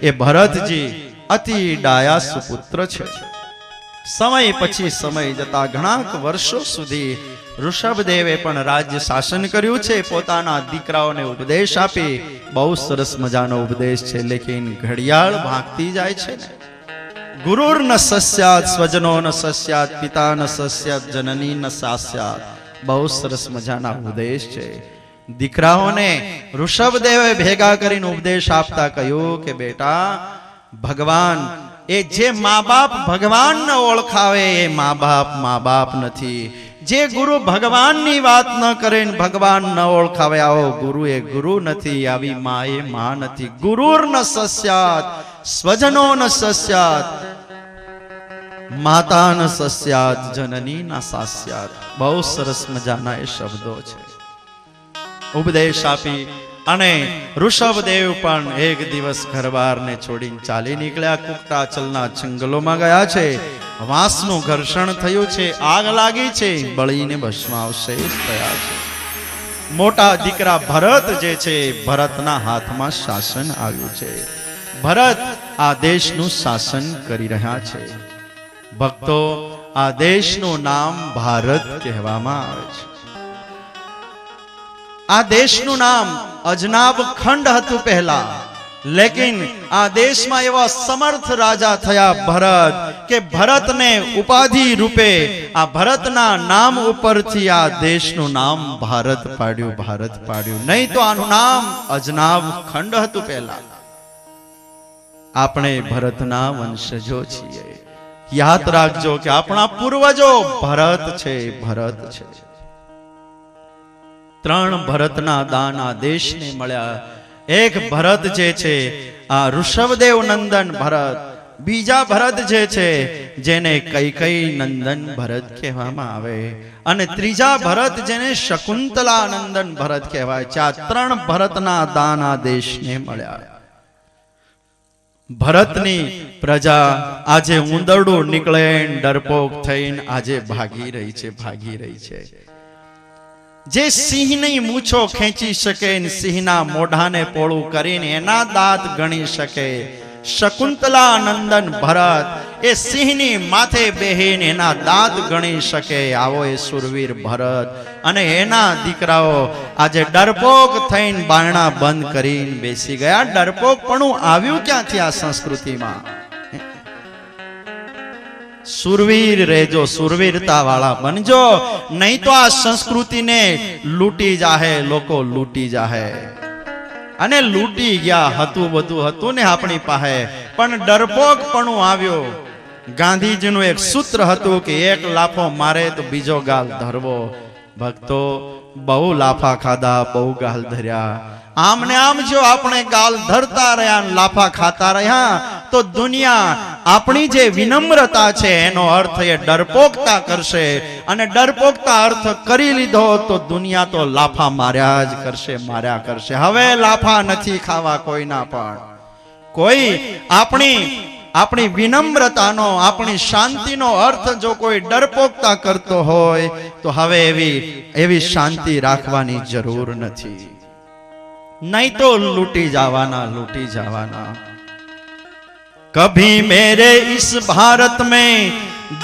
એ ભરતજી અતિ ડાયા સુપુત્ર છે. સમય પછી સમય જતા ઘણા વર્ષો સુધી ઋષભદેવે પણ રાજ્ય શાસન કર્યું છે. પોતાના દીકરાઓને ઉપદેશ આપી. બહુ સરસ મજાનો ઉપદેશ છે, લેકિન ઘડિયાળ ભાગતી જાય છે ને. ગુરુર ન સસ્યાત, સ્વજનો ન સસ્યાત, પિતા ન સસ્યાત, જનની ન સાસ્યાત. બહુ સરસ મજાના ઉપદેશ છે. દીકરાઓને ઋષભદેવે ભેગા કરીને ઉપદેશ આપતા કહ્યું કે બેટા, ભગવાન એ જે મા બાપ ભગવાન ન ઓળખાવે એ મા બાપ નથી. જે ગુરુ ભગવાનની વાત ન કરે ને ભગવાન ન ઓળખાવે, આવો ગુરુ એ ગુરુ નથી. આવી મા એ મા નથી. ગુરુર ન સસ્યાત, સ્વજનો ન સસ્યાત, માતા ન સસ્યાત, જનની ન સાસ્યાત. બહુ સરસ મજાના એ શબ્દો છે. ઉપદેશ આપી અને ઋષભદેવ પણ એક દિવસ ઘરબારને છોડીને ચાલી નીકળ્યા. કુકટાચલના જંગલોમાં ગયા છે. વાંસનું ઘર્ષણ થયું છે, આગ લાગી છે, બળીને ભસ્માવશેષ થયા છે. મોટા દીકરા ભરત જે છે, ભરતના હાથમાં શાસન આવ્યું છે. ભરત આ દેશનું શાસન કરી રહ્યા છે. ભક્તો, આ દેશનું નામ ભારત કહેવામાં આવે છે. આ દેશનું નામ અજનાબ ખંડ હતું પહેલા, લેકિન આ દેશમાં એવા સમર્થ રાજા થયા ભરત કે ભરતને ઉપાધિ રૂપે આ ભરતના નામ ઉપરથી આ દેશનું નામ ભારત પાડ્યું, ભારત પાડ્યું. નહીં તો આનું નામ અજનાબ ખંડ હતું પહેલા. આપણે ભરતના વંશજો છીએ. યાદ રાખજો કે આપણા પૂર્વજો ભરત છે, ભરત છે. 3 ભરતના દાન આ દેશને મળ્યા. એક ભરત જે છે આ ઋષભદેવ નંદન ભરત, બીજા ભરત જે છે જેને કૈકેયી નંદન ભરત કહેવામાં આવે, અને ત્રીજા ભરત જેને શકુંતલા નંદન ભરત કહેવાય છે. આ 3 ભરતના દાન આ દેશને મળ્યા. ભરતની પ્રજા આજે ઉંદરડું નીકળે ડરપોક થઈને આજે ભાગી રહી છે, ભાગી રહી છે. જે સિંહની મૂછો ખેંચી શકે, સિંહના મોઢાને પોળું કરીને એના દાંત ગણી શકે, શકુંતલા નંદન ભરત એ સિંહની માથે બેહીને એના દાંત ગણી શકે. આવો એ સુરવીર ભરત અને એના દીકરાઓ આજે ડરપોક થઈને બારણા બંધ કરીને બેસી ગયા. ડરપોકપણું આવ્યું ક્યાંથી આ સંસ્કૃતિમાં? સુરવીર રહેજો, સુરવીરતા વાળા બનજો, નહીં તો આ સંસ્કૃતિને લૂંટી જાહે, લોકો લૂંટી જાહે. અને લૂંટી ગયા. હતું બધું હતું ને આપણી પાસે, પણ ડરપોકપણું આવ્યો. ગાંધીજીનું એક સૂત્ર હતું કે એક લાફો મારે તો બીજો ગાલ ધરવો. ભક્તો બહુ લાફા ખાધા, બહુ ગાલ ધર્યા. આમને આમ જો આપણે ગાલ ધરતા રહ્યા ને લાફા ખાતા રહ્યા તો દુનિયા આપણી જે વિનમ્રતા છે એનો અર્થ એ ડરપોકતા કરશે, અને ડરપોકતા અર્થ કરી લીધો તો દુનિયા તો લાફા માર્યા જ કરશે, માર્યા કરશે. હવે લાફા નથી ખાવા કોઈના પણ. કોઈ આપણી વિનમ્રતાનો, આપણી શાંતિનો અર્થ જો કોઈ ડરપોકતા કરતો હોય તો હવે એવી શાંતિ રાખવાની જરૂર નથી. नहीं तो लूटी जावाना. कभी मेरे इस भारत में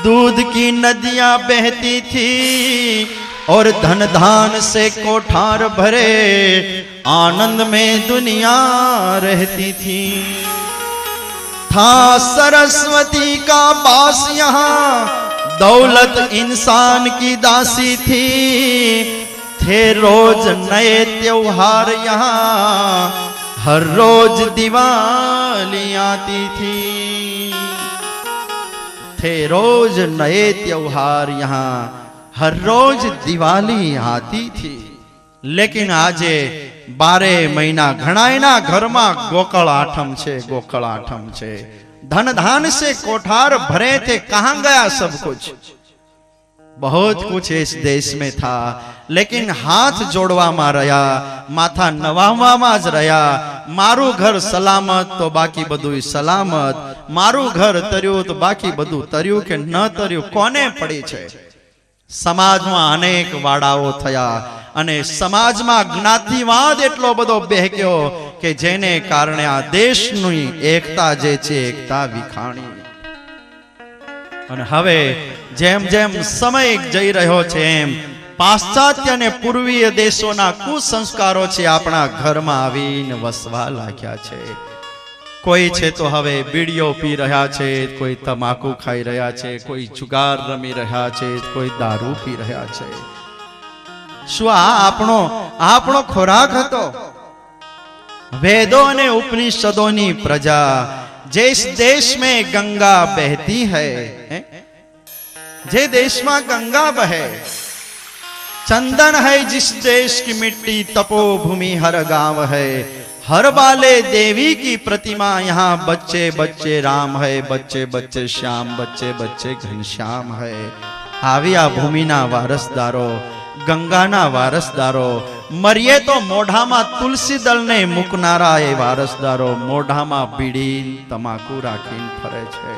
दूध की नदियां बहती थी और धन धान से कोठार भरे आनंद में दुनिया रहती थी. था सरस्वती का बास यहाँ, दौलत इंसान की दासी थी. थे रोज नए त्योहार यहाँ, हर रोज दिवाली आती थी. थे रोज नए त्योहार यहाँ, हर रोज दिवाली आती थी. लेकिन આજે 12 મહિના ઘણાયના ઘરમાં ગોકળ આઠમ છે, ગોકળ આઠમ છે. ધન धान से कोठार भरे थे, कहां गया सब कुछ? बहुत कुछ इस देश में था, लेकिन हाथ जोड़वामां रह्या, माथा नवाववामां ज रह्या. मारू घर सलामत तो बाकी बधुं सलामत, मारू घर तर्યું तो बाकी बधुं तर्યું के न तर्યું कोने पड़ी छे. समाजमां अनेक वाड़ाओ थया અને સમાજમાં જ્ઞાતિવાદ એટલો બધો બેહક્યો કે જેને કારણે આ દેશની એકતા જે છે એકતા વિખાણી. અને હવે જેમ જેમ સમય જઈ રહ્યો છે એમ પાશ્ચાત્ય અને પૂર્વીય દેશોના કુસંસ્કારો છે આપણા ઘરમાં આવીને વસવા લાગ્યા છે. કોઈ છે તો હવે બીડીઓ પી રહ્યા છે, કોઈ તમાકુ ખાઈ રહ્યા છે, કોઈ જુગાર રમી રહ્યા છે, કોઈ દારૂ પી રહ્યા છે. શું આ આપણો ખોરાક હતો? વેદો અને ઉપનિષદોની પ્રજા, जिस देश में गंगा बहती है, जे देश में गंगा बहे, चंदन है जिस देश की मिट्टी, तपोभूमि हर गांव है, हर बाले देवी की प्रतिमा, यहाँ बच्चे बच्चे राम है, बच्चे बच्चे श्याम, बच्चे बच्चे घनश्याम है. આવી આ ભૂમિના વારસદારો, ગંગાના વારસદારો, મરીએ તો મોઢામાં તુલસી દળને મૂકનારા એ વારસદારો મોઢામાં બીડી તમાકુ રાખીને ફરે છે.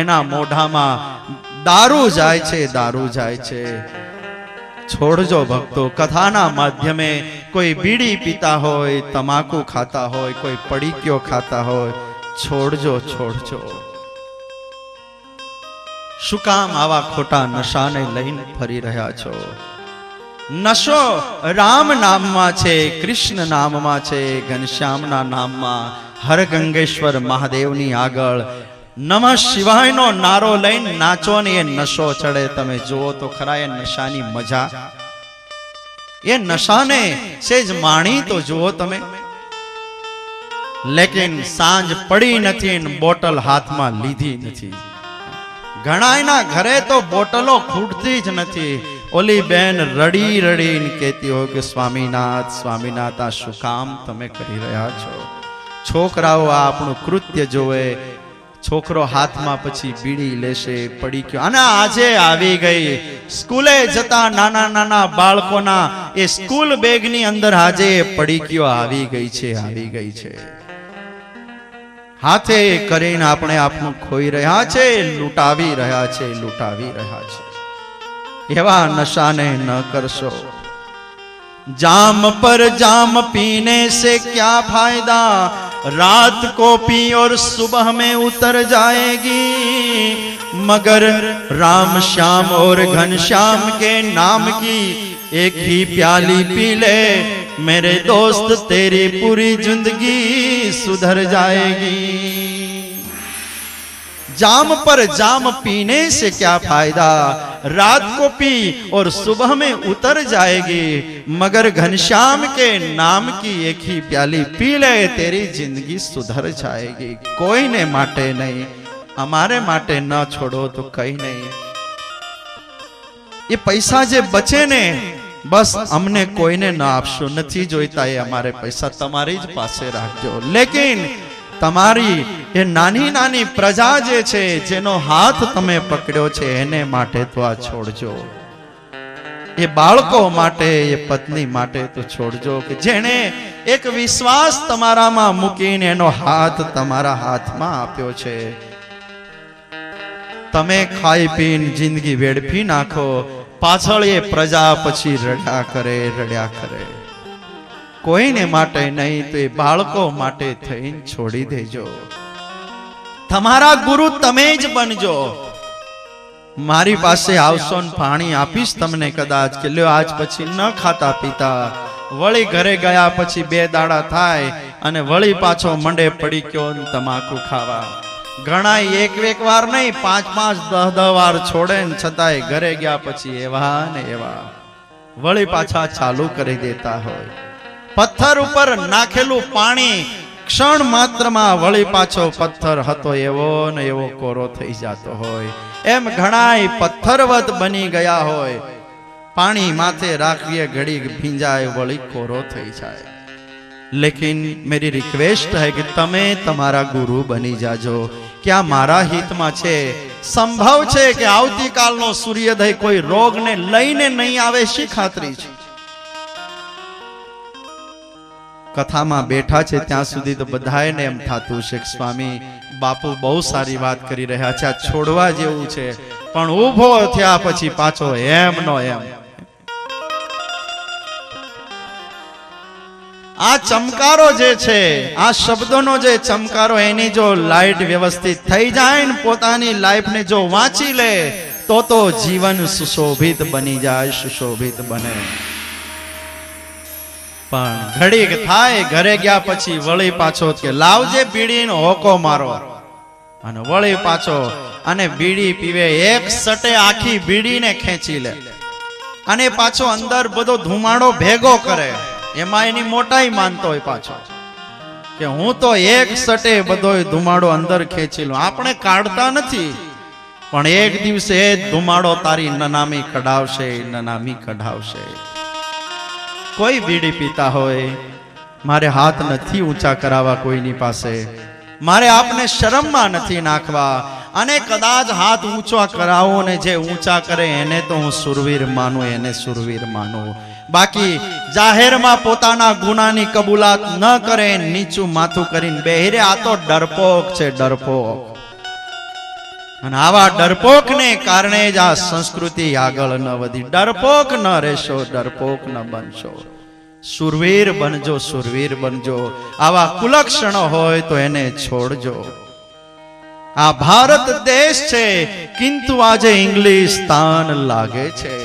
એના મોઢામાં દારૂ જાય છે, દારૂ જાય છે. છોડજો ભક્તો, કથાના માધ્યમે કોઈ બીડી પીતા હોય, તમાકુ ખાતા હોય, કોઈ પડીક્યો ખાતા હોય, છોડજો, છોડજો. શું કામ આવા ખોટા નશાને લઈને ફરી રહ્યા છો? નશો રામ નામમાં છે, કૃષ્ણ નામમાં છે, ઘનશ્યામના નામમાં, હરગંગેશ્વર મહાદેવની આગળ નમઃ શિવાયનો નારો લઈને નાચો ને એ નશો ચડે. તમે જુઓ તો ખરા એ નશાની મજા, એ નશાને સેજ માણી તો જુઓ તમે. લેકિન સાંજ પડી નથી ને બોટલ હાથમાં લીધી નથી. ઘણાયના ઘરે તો બોટલો ખૂટતી જ નથી. ઓલી બેન રડી રડીને કહેતી હોય કે સ્વામીનાથ, સ્વામીનાથ, આ શું કામ તમે કરી રહ્યા છો? છોકરાઓ આ આપણું કૃત્ય જોવે, છોકરો હાથમાં પછી બીડી લેશે, પડી ગયો. અને આજે આવી ગઈ સ્કૂલે જતા નાના નાના બાળકોના એ સ્કૂલ બેગની અંદર આજે પડી ગયો આવી ગઈ છે, આવી ગઈ છે. હાથે કરીને આપણે આપણું ખોઈ રહ્યા છે, લૂંટાવી રહ્યા છે, લૂંટાવી રહ્યા છે. એવા નશાને ન કરશો. जाम पर जाम पीने से क्या फायदा, रात को पी और सुबह में उतर जाएगी, मगर राम श्याम और घनश्याम के नाम की एक ही प्याली पी ले मेरे दोस्त, तेरी पूरी जिंदगी सुधर जाएगी. जाम पर जाम पीने से क्या फायदा, रात को पी और सुबह में उतर जाएगी, मगर घनश्याम के नाम की एक ही प्याली पी ले तेरी जिंदगी सुधर जाएगी. कोई ने माटे नहीं, અમારે માટે ન છોડો તો કઈ નહીં. એ પૈસા જે બચે ને બસ અમને કોઈને ન આપશો, નથી જોઈતા એ અમારે પૈસા, તમારી જ પાસે રાખજો. લેકિન તમારી એ નાની નાની પ્રજા જે છે, જેનો હાથ તમે પકડ્યો છે, એને માટે તો આ છોડજો. એ બાળકો માટે, એ પત્ની માટે તો છોડજો, કે જેણે એક વિશ્વાસ તમારામાં મૂકીને એનો હાથ તમારા હાથમાં આપ્યો છે. તમે ખાઈ પીને જિંદગી વેડફી નાખો, પાછળ એ પ્રજા પછી રડ્યા કરે. કોઈને માટે નહીં તો એ બાળકો માટે થઈને છોડી દેજો. તમારા ગુરુ તમે જ બનજો. મારી પાસે આવશો ને પાણી આપીશ તમને કદાચ, કે લ્યો આજ પછી ન ખાતા પીતા, વળી ઘરે ગયા પછી 2 દાડા થાય અને વળી પાછો મંડે પડી ગયો તમાકુ ખાવા. ઘણા એક વાર નહીં, 5 10 વાર છોડે ને છતાંય ઘરે ગયા પછી એવા ને એવા વળી પાછા ચાલુ કરી દેતા હોય. પથ્થર ઉપર નાખેલું પાણી ક્ષણ માત્રમાં વળી પાછો પથ્થર હતો એવો ને એવો કોરો થઈ જતો હોય. એમ ઘણાય પથ્થરવત બની ગયા હોય. પાણી માથે રાખીએ ઘડી ભીંજાય વળી કોરો થઈ જાય. લેકિન મેરી રિક્વેસ્ટ है कि તમે તમારા ગુરુ બની જાજો. ક્યાં મારા હિતમાં છે. સંભવ છે કે આવતીકાલનો સૂર્યોદય કોઈ રોગને લઈને નહીં આવે, શી ખાતરી છે? કથામાં બેઠા છે ત્યાં સુધી તો બધાને એમ થાતું છે કે સ્વામી બાપુ બહુ સારી વાત કરી રહ્યા છે, આ છોડવા જેવું છે. પણ ઊભો થયા પછી પાછો એમ નો એમ. આ ચમકારો જે છે, આ શબ્દોનો જે ચમકારો, એની જો લાઈટ વ્યવસ્થિત થઈ જાય ને, પોતાની લાઈફને જો વાંચી લે તો જીવન સુશોભિત બની જાય, સુશોભિત બને. પણ ઘડીક થાય ઘરે ગયા પછી વળી પાછો કે લાવજે બીડીનો હોકો મારો, અને વળી પાછો અને બીડી પીવે, એક સટે આખી બીડીને ખેંચી લે અને પાછો અંદર બધો ધુમાડો ભેગો કરે. એમાં એની મોટાઈ માનતો હોય પાછો કે હું તો એક સટે બધો ધુમાડો અંદર ખેંચી લઉં. આપણે કાઢતા નથી, પણ એક દિવસે એ ધુમાડો તારી નનામી કઢાવશે. કોઈ બીડી પીતા હોય, મારે હાથ નથી ઊંચા કરાવવા કોઈની પાસે, મારે આપને શરમમાં નથી નાખવા, અને કદાચ હાથ ઊંચા કરાવો ને જે ઊંચા કરે એને તો હું સુરવીર માનું. બાકી જાહેરમાં પોતાના ગુનાની કબૂલાત ન કરે, નીચું માથું કરીને બેહરે, આ તો ડરપોક છે, ડરપોક. અને આવા ડરપોકને કારણે જ આ સંસ્કૃતિ આગળ ન વધી. ડરપોક ન રહેશો, ડરપોક ન બનશો, સુરવીર બનજો. આવા કુલક્ષણો હોય તો એને છોડજો. આ ભારત દેશ છે, કિંતુ આજે ઇંગ્લિસ્તાન લાગે છે.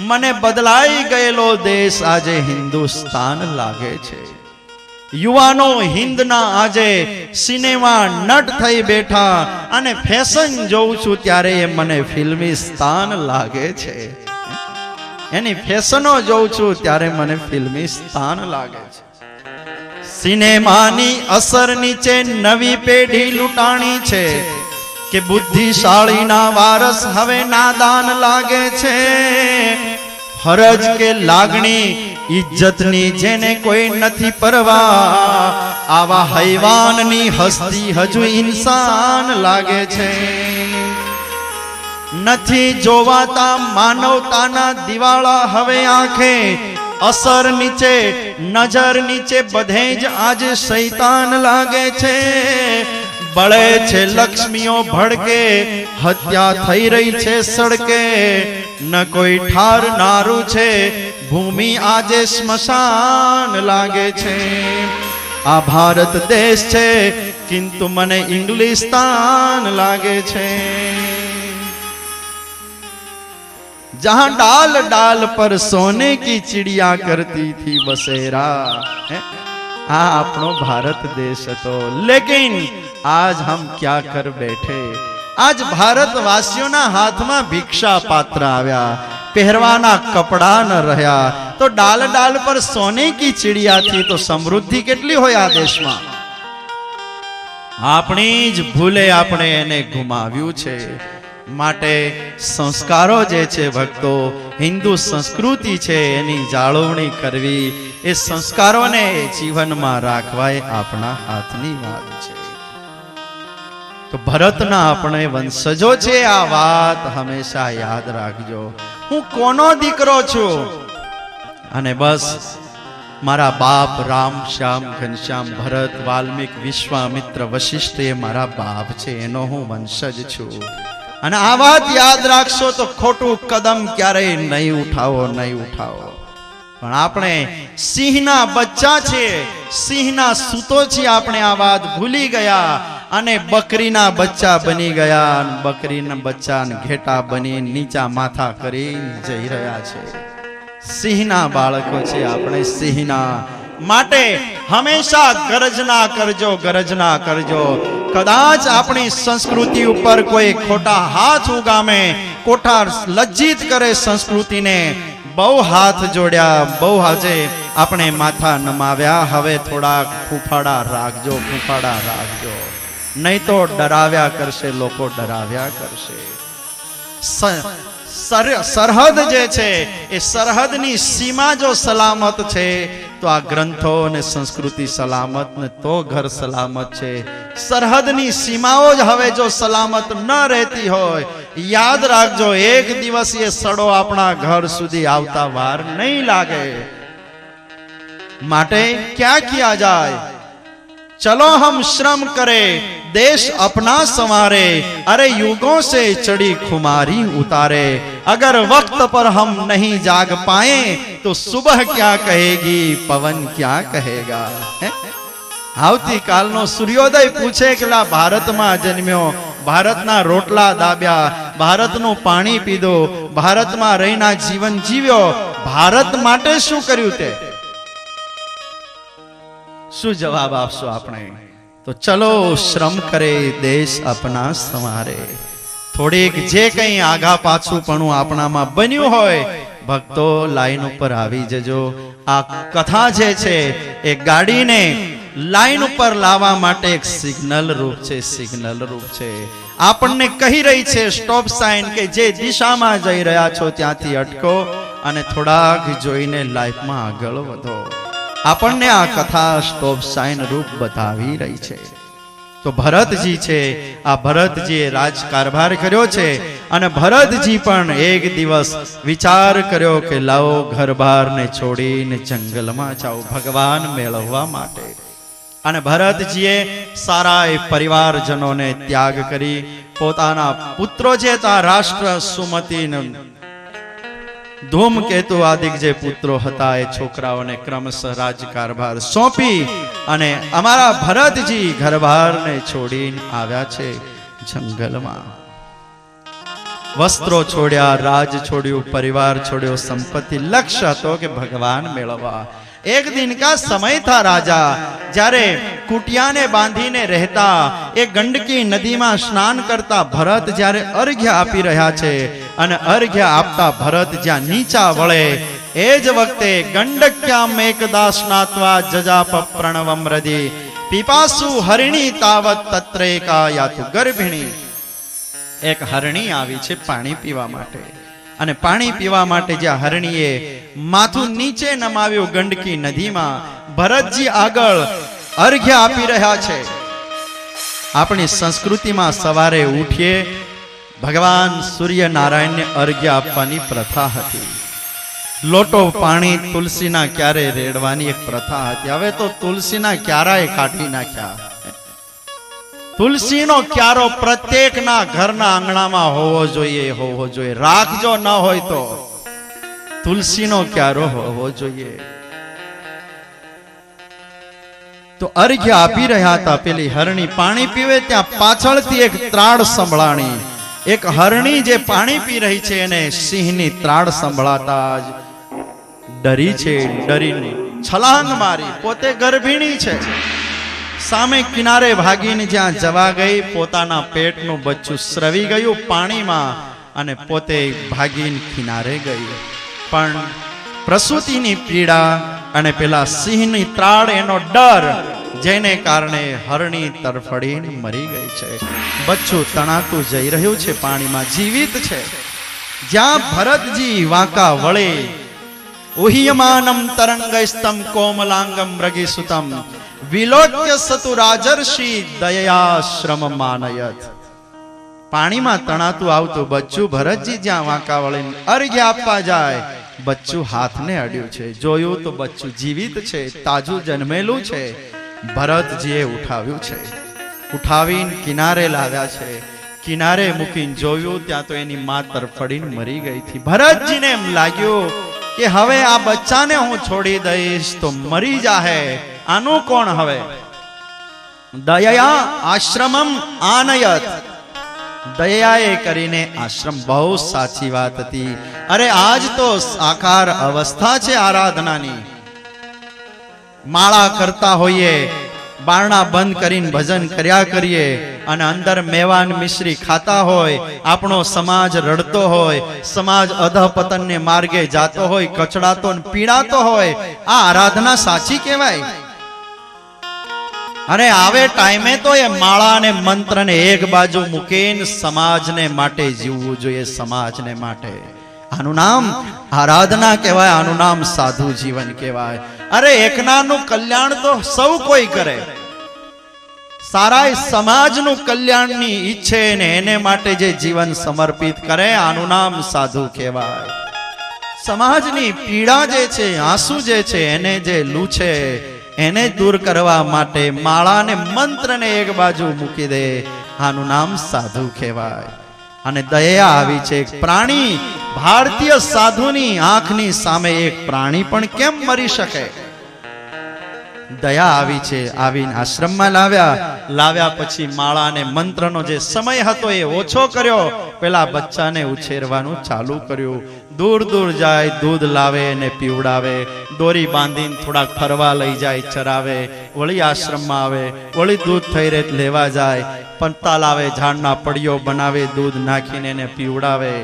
મને બદલાઈ ગયેલો દેશ આજે હિન્દુસ્તાન લાગે છે. યુવાનો હિન્દના આજે સિનેમા નટ થઈ બેઠા અને ફેશન જોઉં છું ત્યારે એ મને ફિલ્મિસ્તાન લાગે છે. એની ફેશનો જોઉં છું ત્યારે મને ફિલ્મિસ્તાન લાગે છે. સિનેમાની અસર નીચે નવી પેઢી લૂંટાણી છે, કે બુદ્ધિશાળીના વારસ હવે નાદાન લાગે છે. ફરજ કે લાગણી ઇજ્જતની જેને કોઈ નથી પરવા, આવા હૈવાનની હસ્તી હજુ ઇન્સાન લાગે છે. નથી જોવાતા માનવતાના દિવાળા હવે આંખે, અસર નીચે નજર નીચે બધે જ આજ શૈતાન લાગે છે. બળે છે લક્ષ્મીઓ ભડકે, હત્યા થઈ રહી છે સડકે, ન કોઈ ઠારનારું છે, ભૂમિ આજે સ્મશાન લાગે છે. આ ભારત દેશ છે, કિંતુ મને ઇંગ્લિસ્તાન લાગે છે. जहां डाल डाल पर सोने की चिड़िया करती थी बसेरा, हाँ अपनो भारत देश तो. लेकिन आज हम क्या कर बैठे. आज भारतवासियों ना हाथ में भिक्षा पात्र आव्या, पहरवाना कपड़ा न રહ્યા, तो डाल डाल पर सोने की चिड़िया थी, तो समृद्धि કેટલી હોય આ દેશમાં. આપણી જ ભૂલે આપણે એને ગુમાવ્યું છે. માટે સંસ્કારો જે છે ભક્તો, હિન્દુ સંસ્કૃતિ છે એની જાળવણી કરવી, એ સંસ્કારોને જીવનમાં રાખવા એ આપણા હાથની વાત છે. તો ભરતના આપણે વંશજો છે, આ વાત હંમેશા યાદ રાખજો. હું કોનો દીકરો છું? અને બસ મારા બાપ રામ શ્યામ ઘનશ્યામ ભરત વાલ્મીક વિશ્વામિત્ર વશિષ્ઠ એ મારા બાપ છે, એનો હું વંશજ છું. અને આ વાત યાદ રાખશો તો ખોટું કદમ ક્યારેય નહીં ઉઠાવો, નહીં ઉઠાવો. પણ આપણે સિંહના બચ્ચા છે, સિંહના સૂતો છીએ, આપણે આ વાત ભૂલી ગયા અને બકરીના બચ્ચા બની ગયા. બકરીના બચ્ચા ઘેટા બની નીચા માથા કરી જઈ રહ્યા છે. સિંહના બાળકો છે આપણે, સિંહના. માટે હંમેશા ગર્જના કરજો, ગર્જના કરજો. કદાચ આપણી સંસ્કૃતિ ઉપર કોઈ ખોટા હાથ ઉગામે, કોઠાર લજ્જિત કરે સંસ્કૃતિને, બહુ હાથ જોડ્યા, બહુ આજે આપણે માથા નમાવ્યા. હવે થોડાક ફૂફાડા રાખજો, ફૂફાડા રાખજો, નહીં તો ડરાવ્યા કરશે લોકો, ડરાવ્યા કરશે. સરહદ જે છે એ સરહદની સીમા જો સલામત છે તો આ ગ્રંથો અને સંસ્કૃતિ સલામત, ને તો ઘર સલામત છે. સરહદની સીમાઓ જ હવે જો સલામત ન રહેતી હોય, યાદ રાખજો એક દિવસ એ સડો આપણા ઘર સુધી આવતા વાર નહીં લાગે. માટે क्या किया जाए? चलो हम श्रम करें, देश अपना संवारे, अरे युगों से चढ़ी खुमारी उतारे. अगर वक्त पर हम नहीं जाग पाए तो सुबह क्या कहेगी, पवन क्या कहेगा. આવતી કાલનો સૂર્યોદય પૂછે કે ભારતમાં જન્મ્યો, ભારતના રોટલા દાબ્યા, ભારતનું પાણી પીધો, ભારતમાં રહીને જીવન જીવ્યો, ભારત માટે શું કર્યું તે? શું જવાબ આપશો આપણે? તો ચલો શ્રમ કરે, દેશ અપના સંવારે. થોડીક જે કંઈ આગા પાછું પણ આપણામાં બન્યું હોય, ભક્તો લાઈન ઉપર આવી જજો. આ કથા જે છે એ ગાડીને લાઈન ઉપર લાવવા માટે એક સિગ્નલ રૂપ છે, સિગ્નલ રૂપ છે. આપણને કહી રહી છે સ્ટોપ સાઇન કે જે દિશામાં જઈ રહ્યા છો ત્યાંથી અટકો અને થોડાક જોઈને લાઈફમાં આગળ વધો. આપણને આ કથા સ્ટોપ સાઇન રૂપ બતાવી રહી છે. તો ભરતજી છે, આ ભરતજીએ રાજકારભાર કર્યો છે અને ભરતજી પણ એક દિવસ વિચાર કર્યો કે લાવો ઘરબાર ને છોડીને જંગલમાં જાઓ ભગવાન મેળવવા માટે. અને ભરતજીએ સારા પરિવારજનોને ત્યાગ કરી પોતાના પુત્રો છે તા રાષ્ટ્ર સુમતિ ધૂમકેતુ આદિક જે પુત્રો હતા એ છોકરાઓને ક્રમશઃ રાજકારભાર સોંપી અને અમારા ભરતજી ઘરબારને છોડીને આવ્યા છે જંગલમાં. વસ્ત્રો છોડ્યા, રાજ છોડ્યું, પરિવાર છોડ્યો, સંપત્તિ. લક્ષ્ય હતો કે ભગવાન મેળવવા. એક દિન કા સમય થા રાજા, જ્યારે કુટિયાને બાંધીને રહેતા, એ ગંડકી નદીમાં સ્નાન કરતા ભરત જ્યારે અર્ઘ્ય આપી રહ્યા છે અને અર્ઘ્ય આપતા ભરત જ્યાં નીચા વળે એ જ વખતે ગંડક્યામ એકદા સ્નાત્વા જજાપ પ્રણવમ રદી પીપાસુ હરિણી તાવત તત્રેકા યાતુ ગર્ભિણી. એક હરણી આવી છે પાણી પીવા માટે, અને પાણી પીવા માટે જ્યાં હરણીએ માથું નીચે નમાવ્યું ગંડકી નદીમાં, ભરતજી આગળ અર્ઘ્ય આપી રહ્યા છે. આપણી સંસ્કૃતિમાં સવારે ઉઠીએ ભગવાન સૂર્યનારાયણને અર્ઘ્ય આપવાની પ્રથા હતી. લોટો પાણી તુલસીના ક્યારે રેડવાની એક પ્રથા હતી. હવે તો તુલસીના ક્યારાએ કાઢી નાખ્યા. તુલસીનો ક્યારો પ્રત્યેકના ઘરના આંગણામાં હોવો જોઈએ, હોવો જોઈએ. રાખજો ન હોય તો તુલસીનો ક્યારો હોવો જોઈએ. તો અર્ઘ્ય આપી રહ્યા હતા. પેલી હરણી પાણી પીવે ત્યાં પાછળથી એક ત્રાડ સંભળાણી. એક હરણી જે પાણી પી રહી છે એને સિંહની ત્રાડ સંભળાતા જ ડરી છે. ડરીને છલાંગ મારી, પોતે ગર્ભિણી છે. સામે કિનારે ભાગીને જ્યાં જવા ગઈ, પોતાના પેટનું બચ્ચું સ્રવી ગયું પાણીમાં અને પોતે ભાગીને કિનારે ગઈ. પણ પ્રસૂતિની પીડા અને પેલા સિંહની ત્રાડ, એનો ડર જેને કારણે હરણી તરફડીને મરી ગઈ છે. બચ્ચું તણાતું જઈ રહ્યું છે, પાણીમાં જીવિત છે. જ્યાં ભરતજી વાંકા વળે, ઉહ્યમાનમ તરંગસ્તમ કોમલાંગમ મૃગીસુતમ વિલોક્ય સતુ રાજર્ષિ દયાશ્રમ માનયત. પાણીમાં તણાતું આવતું બચ્ચું ભરતજી જ્યાં વાંકા વળીને અર્ઘ્ય આપવા જાય, બચ્ચું હાથને અડ્યું છે. જોયું તો બચ્ચું જીવિત છે, તાજું જન્મેલું છે. ભરતજીએ ઉઠાવ્યું છે, ઉઠાવીને કિનારે લાવ્યા છે. કિનારે મૂકીને જોયું ત્યાં તો એની માં તરફડીને મરી ગઈ હતી. ભરતજીને એમ લાગ્યું કે હવે આ બચ્ચાને હું છોડી દઈશ તો મરી જાહે. આનું કોણ હવે? દયા આશ્રમમ આનયત. દયાએ કરીને આશ્રમ. બહુ સાચી વાત હતી. અરે આજ તો સાકાર અવસ્થા છે આરાધનાની. માળા કરતા હોઈએ, બારણા બંધ કરીને ભજન કર્યા કરીએ અને અંદર મેવાન મિશ્રી ખાતા હોય, આપણો સમાજ રડતો હોય, સમાજ અધપતનને માર્ગે જાતો હોય, કચડાતો ને પીડાતો હોય, આ આરાધના સાચી કહેવાય? અરે આવે ટાઈમે તો એ માળા અને મંત્રને એક બાજુ મૂકીને સમાજને માટે જીવવું જોઈએ. સમાજને માટે. આનું નામ આરાધના કહેવાય, આનું નામ સાધુ જીવન કહેવાય. અરે એકનાનું કલ્યાણ તો સૌ કોઈ કરે, સારા સમાજનું કલ્યાણની ઈચ્છે ને એને માટે જે જીવન સમર્પિત કરે, આનું નામ સાધુ કહેવાય. સમાજની પીડા જે છે, આંસુ જે છે, એને જે લૂછે એને દૂર કરવા માટે માળા ને મંત્રને એક બાજુ મૂકી દે, આનું નામ સાધુ કહેવાય. અને દયા આવી છે. એક પ્રાણી, ભારતીય સાધુની આંખની સામે એક પ્રાણી પણ કેમ મરી શકે? દયા આવી છે. આવીને આશ્રમમાં લાવ્યા પછી માળા અને મંત્રનો જે સમય હતો એ ઓછો કર્યો. પેલા બચ્ચાને ઉછેરવાનું ચાલુ કર્યું. દૂર દૂર જાય, દૂધ લાવે અને પીવડાવે, દોરી બાંધીને થોડાક ફરવા લઈ જાય, ચરાવે, વળી આશ્રમમાં આવે, વળી દૂધ થઈ રહે લેવા જાય, પત્તા લાવે, ઝાડના પડીઓ બનાવે, દૂધ નાખીને એને પીવડાવે.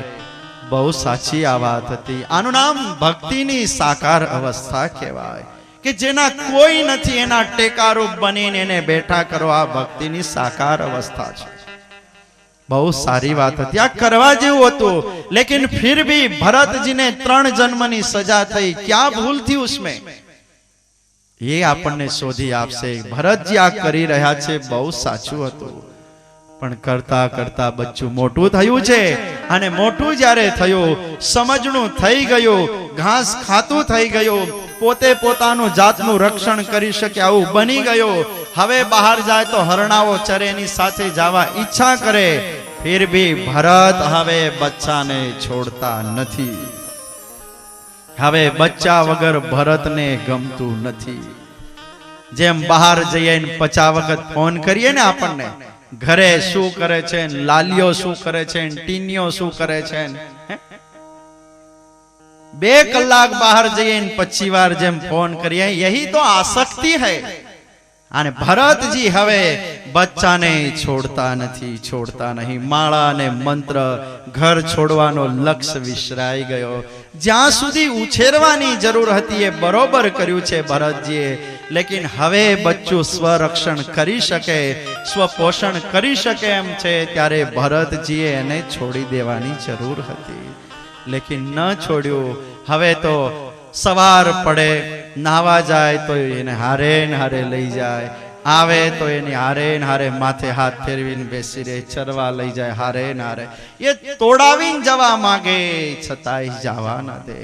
બહુ સાચી આ વાત હતી. આનું નામ ભક્તિની સાકાર અવસ્થા કહેવાય, કે જેના કોઈ નથી એના ટેકારૂપ બનીને એને બેઠા કરો. આ ભક્તિની સાકાર અવસ્થા છે. બહુ સારી વાત હતી. આ કરવા જેવું હતું. લેકિન ફિર ભી ભરતજીને 3 જન્મની સજા થઈ. ક્યાં ભૂલ થી ઉસમે? એ આપણને શોધી આપશે. ભરતજી આ કરી રહ્યા છે, બહુ સાચું હતું. પણ કરતા કરતા બચ્ચું મોટું થયું છે. અને મોટું જ્યારે થયું, સમજણું થઈ ગયું, ઘાસ ખાતું થઈ ગયું, પોતે પોતાનું જાતનું રક્ષણ કરી શકે આવું બની ગયું. હવે બહાર જાય તો હરણાઓ ચરેની સાથે જવા ઈચ્છા કરે. ફિર ભી ભરત હવે બચ્ચાને છોડતા નથી. હવે બચ્ચા વગર ભરતને ગમતું નથી. જેમ બહાર જઈએ 50 વખત ફોન કરીએ ને આપણને, ઘરે શું કરે છે, લાલીઓ શું કરે છે, ટીનીઓ શું કરે છે, 2 કલાક બહાર જઈએ 25 વાર જેમ ફોન કરીએ, यही तो आसक्ति है. અને ભરતજી હવે બચ્ચાને છોડતા નહીં. માળા અને મંત્ર, ઘર છોડવાનો લક્ષ્ય વિસરાઈ ગયો. જ્યાં સુધી ઉછેરવાની જરૂર હતી એ બરોબર કર્યું છે ભરતજીએ. લેકિન હવે બચ્ચું સ્વરક્ષણ કરી શકે, સ્વપોષણ કરી શકે એમ છે, ત્યારે ભરતજીએ એને છોડી દેવાની જરૂર હતી. લેકિન ન છોડ્યું. હવે તો સવાર પડે, નાવા જાય તો એને હારે ને હારે લઈ જાય, આવે તો એની હારે ને હારે માથે હાથ ફેરવીને બેસી રહે, ચરવા લઈ જાય હારે ને હારે. એ તોડાવીને જવા માંગે છતાંય જવા ન દે.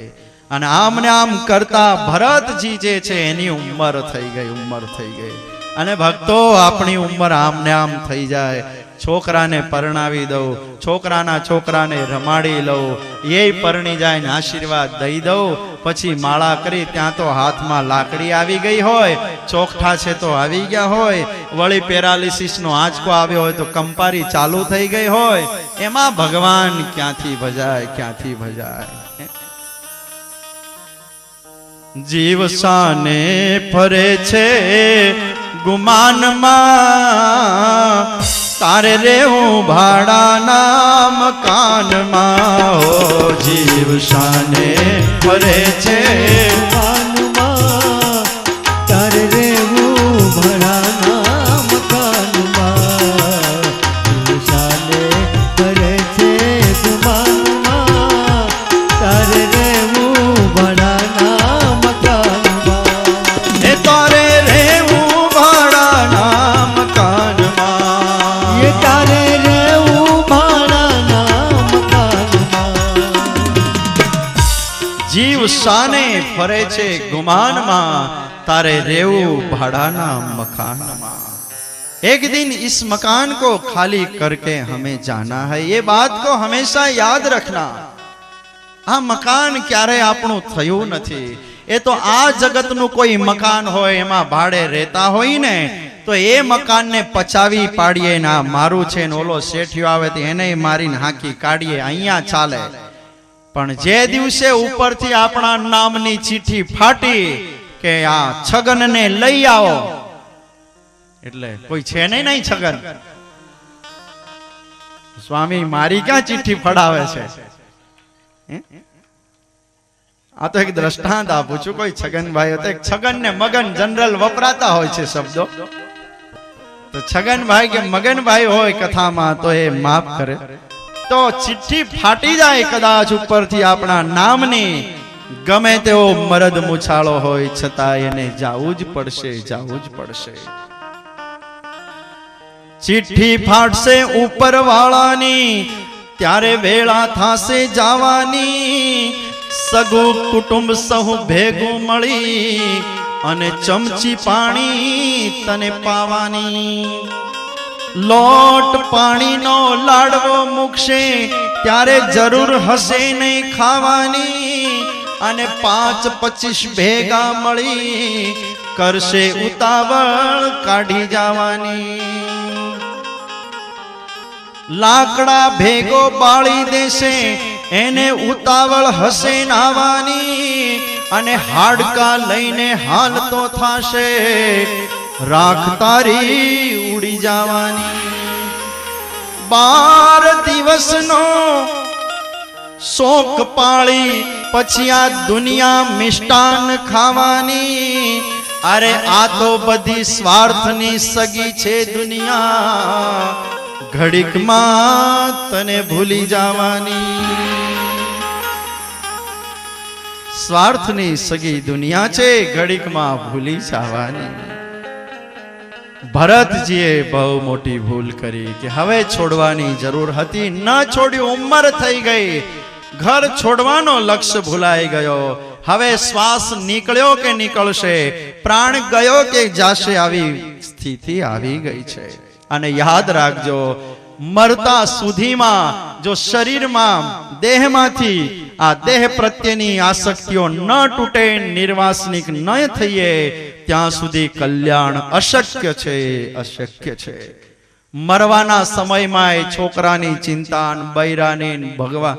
અને આમ ને આમ કરતા ભરતજી જે છે એની ઉંમર થઈ ગઈ. અને ભક્તો, આપણી ઉંમર આમ ને આમ થઈ જાય. છોકરાને પરણાવી દઉં, છોકરાને રમાડી લઉં, એ પરણી જાય ને આશીર્વાદ દઈ દઉં. પછી માળા કરી ત્યાં તો હાથમાં લાકડી આવી ગઈ હોય, ચોકઠા છે તો આવી ગયા હોય, વળી પેરાલિસિસ નો આંચકો આવ્યો હોય તો કંપારી ચાલુ થઈ ગઈ હોય. એમાં ભગવાન ક્યાંથી ભજાય? જીવ સાને ફરે છે ગુમાનમાં, તારે રેવું ભાડાના મકાનમાં. ઓ જીવ શાને ફરે છે મકાનમાં, તારે રેવું ભાડાના જીવ શાને ફરે છે ગુમાનમાં, तारे रेऊ भाड़ाना मकान। एक दिन इस मकान को खाली करके हमें जाना है, ये बात को हमेशा याद रखना। आ मकान क्यारे आपणुं थयुं नथी, ए तो आ जगतनुं कोई मकान होय एमां भाड़े रहता होय ने तो ए मकान ने पचावी पाड़ीए ना मारू छे ने ओलो सेठियो आवे तो एने मारीने हाकी काढीए, अहींया चाले। पण जे दिवसे उपरथी आपणा नामनी चीठी फाटी के आ छगन ने लई आओ, એટલે કોઈ છે નહીં છગન, સ્વામી મારી ક્યાં ચિઠ્ઠી ફડાવે છે? આ તો એક દ્રષ્ટાંત આપું છું, કોઈ છગનભાઈ હતો, એક છગન ને મગન જનરલ વપરાતા હોય છે શબ્દો, તો છગનભાઈ કે મગનભાઈ હોય કથામાં તો એ માફ કરે, તો ચિઠ્ઠી ફાટી જાય કદાચ ઉપરથી આપણા નામની, ગમે તેવો મરદ મુછાળો હોય છતાં એને જાવું જ પડશે, જાવું જ પડશે। चिट्ठी फाटसे ऊपर वाळानी त्यारे वेळा थासे जावानी, सगु कुटुंब सहु भेगु मळी अने चमची पाणी तने पावानी। लोट पाणी नो लाडवो मुकशे त्यारे जरूर हसे नहीं खावानी, अने 5-25 भेगा मळी करशे उतावळ काढी जावानी। लाकड़ा भेगो बाળી देशे एने उतावळ हसे नावानी, अने हाडका लईने हालतो थाशे राख तारी उड़ी जावानी। 12 દિવસનો શોક પાળી પછી આ દુનિયા મિષ્ટાન ખાવાની। अरे आ तो बधी स्वार्थनी सगी छे दुनिया, घड़ीक मां तने भूली जावानी। स्वार्थनी सगी दुनिया छे, घड़ीक मां भूली जावानी। भरतजीए बहु मोटी भूल करी कि हवे छोड़वानी जरूर हती, न छोड़ी, उम्र थई गई, घर छोड़वानो लक्ष्य भूलाई गयो। हवे श्वास निकळ्यो के निकळशे, प्राण गयो के जाशे, आवी स्थिति आवी गई छे। अने याद राखजो, मरता सुधीमां जो शरीरमां देहमांथी आ देह प्रत्येनी आसक्तिओ न तूटे, निर्वासनिक न थईए त्यां सुधी कल्याण अशक्य छे, अशक्य छे। मरवाना समय में छोकरानी चिंता, बैरानी, भगवान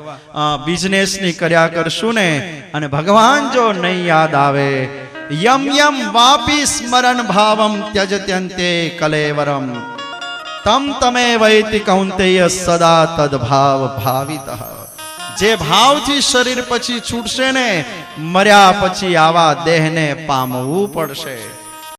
बिजनेसनी कर्या करशुं ने, अने भगवान जो नहीं याद आवे, यम यम वापी स्मरण भावम त्यजत्यन्ते कलेवरम, तम तमे वैति कौन्तेय सदा तद्भाव भावितः। जे भाव थी शरीर पछी छूटशे ने, मर्या पछी आवा देह ने पामवू पड़शे।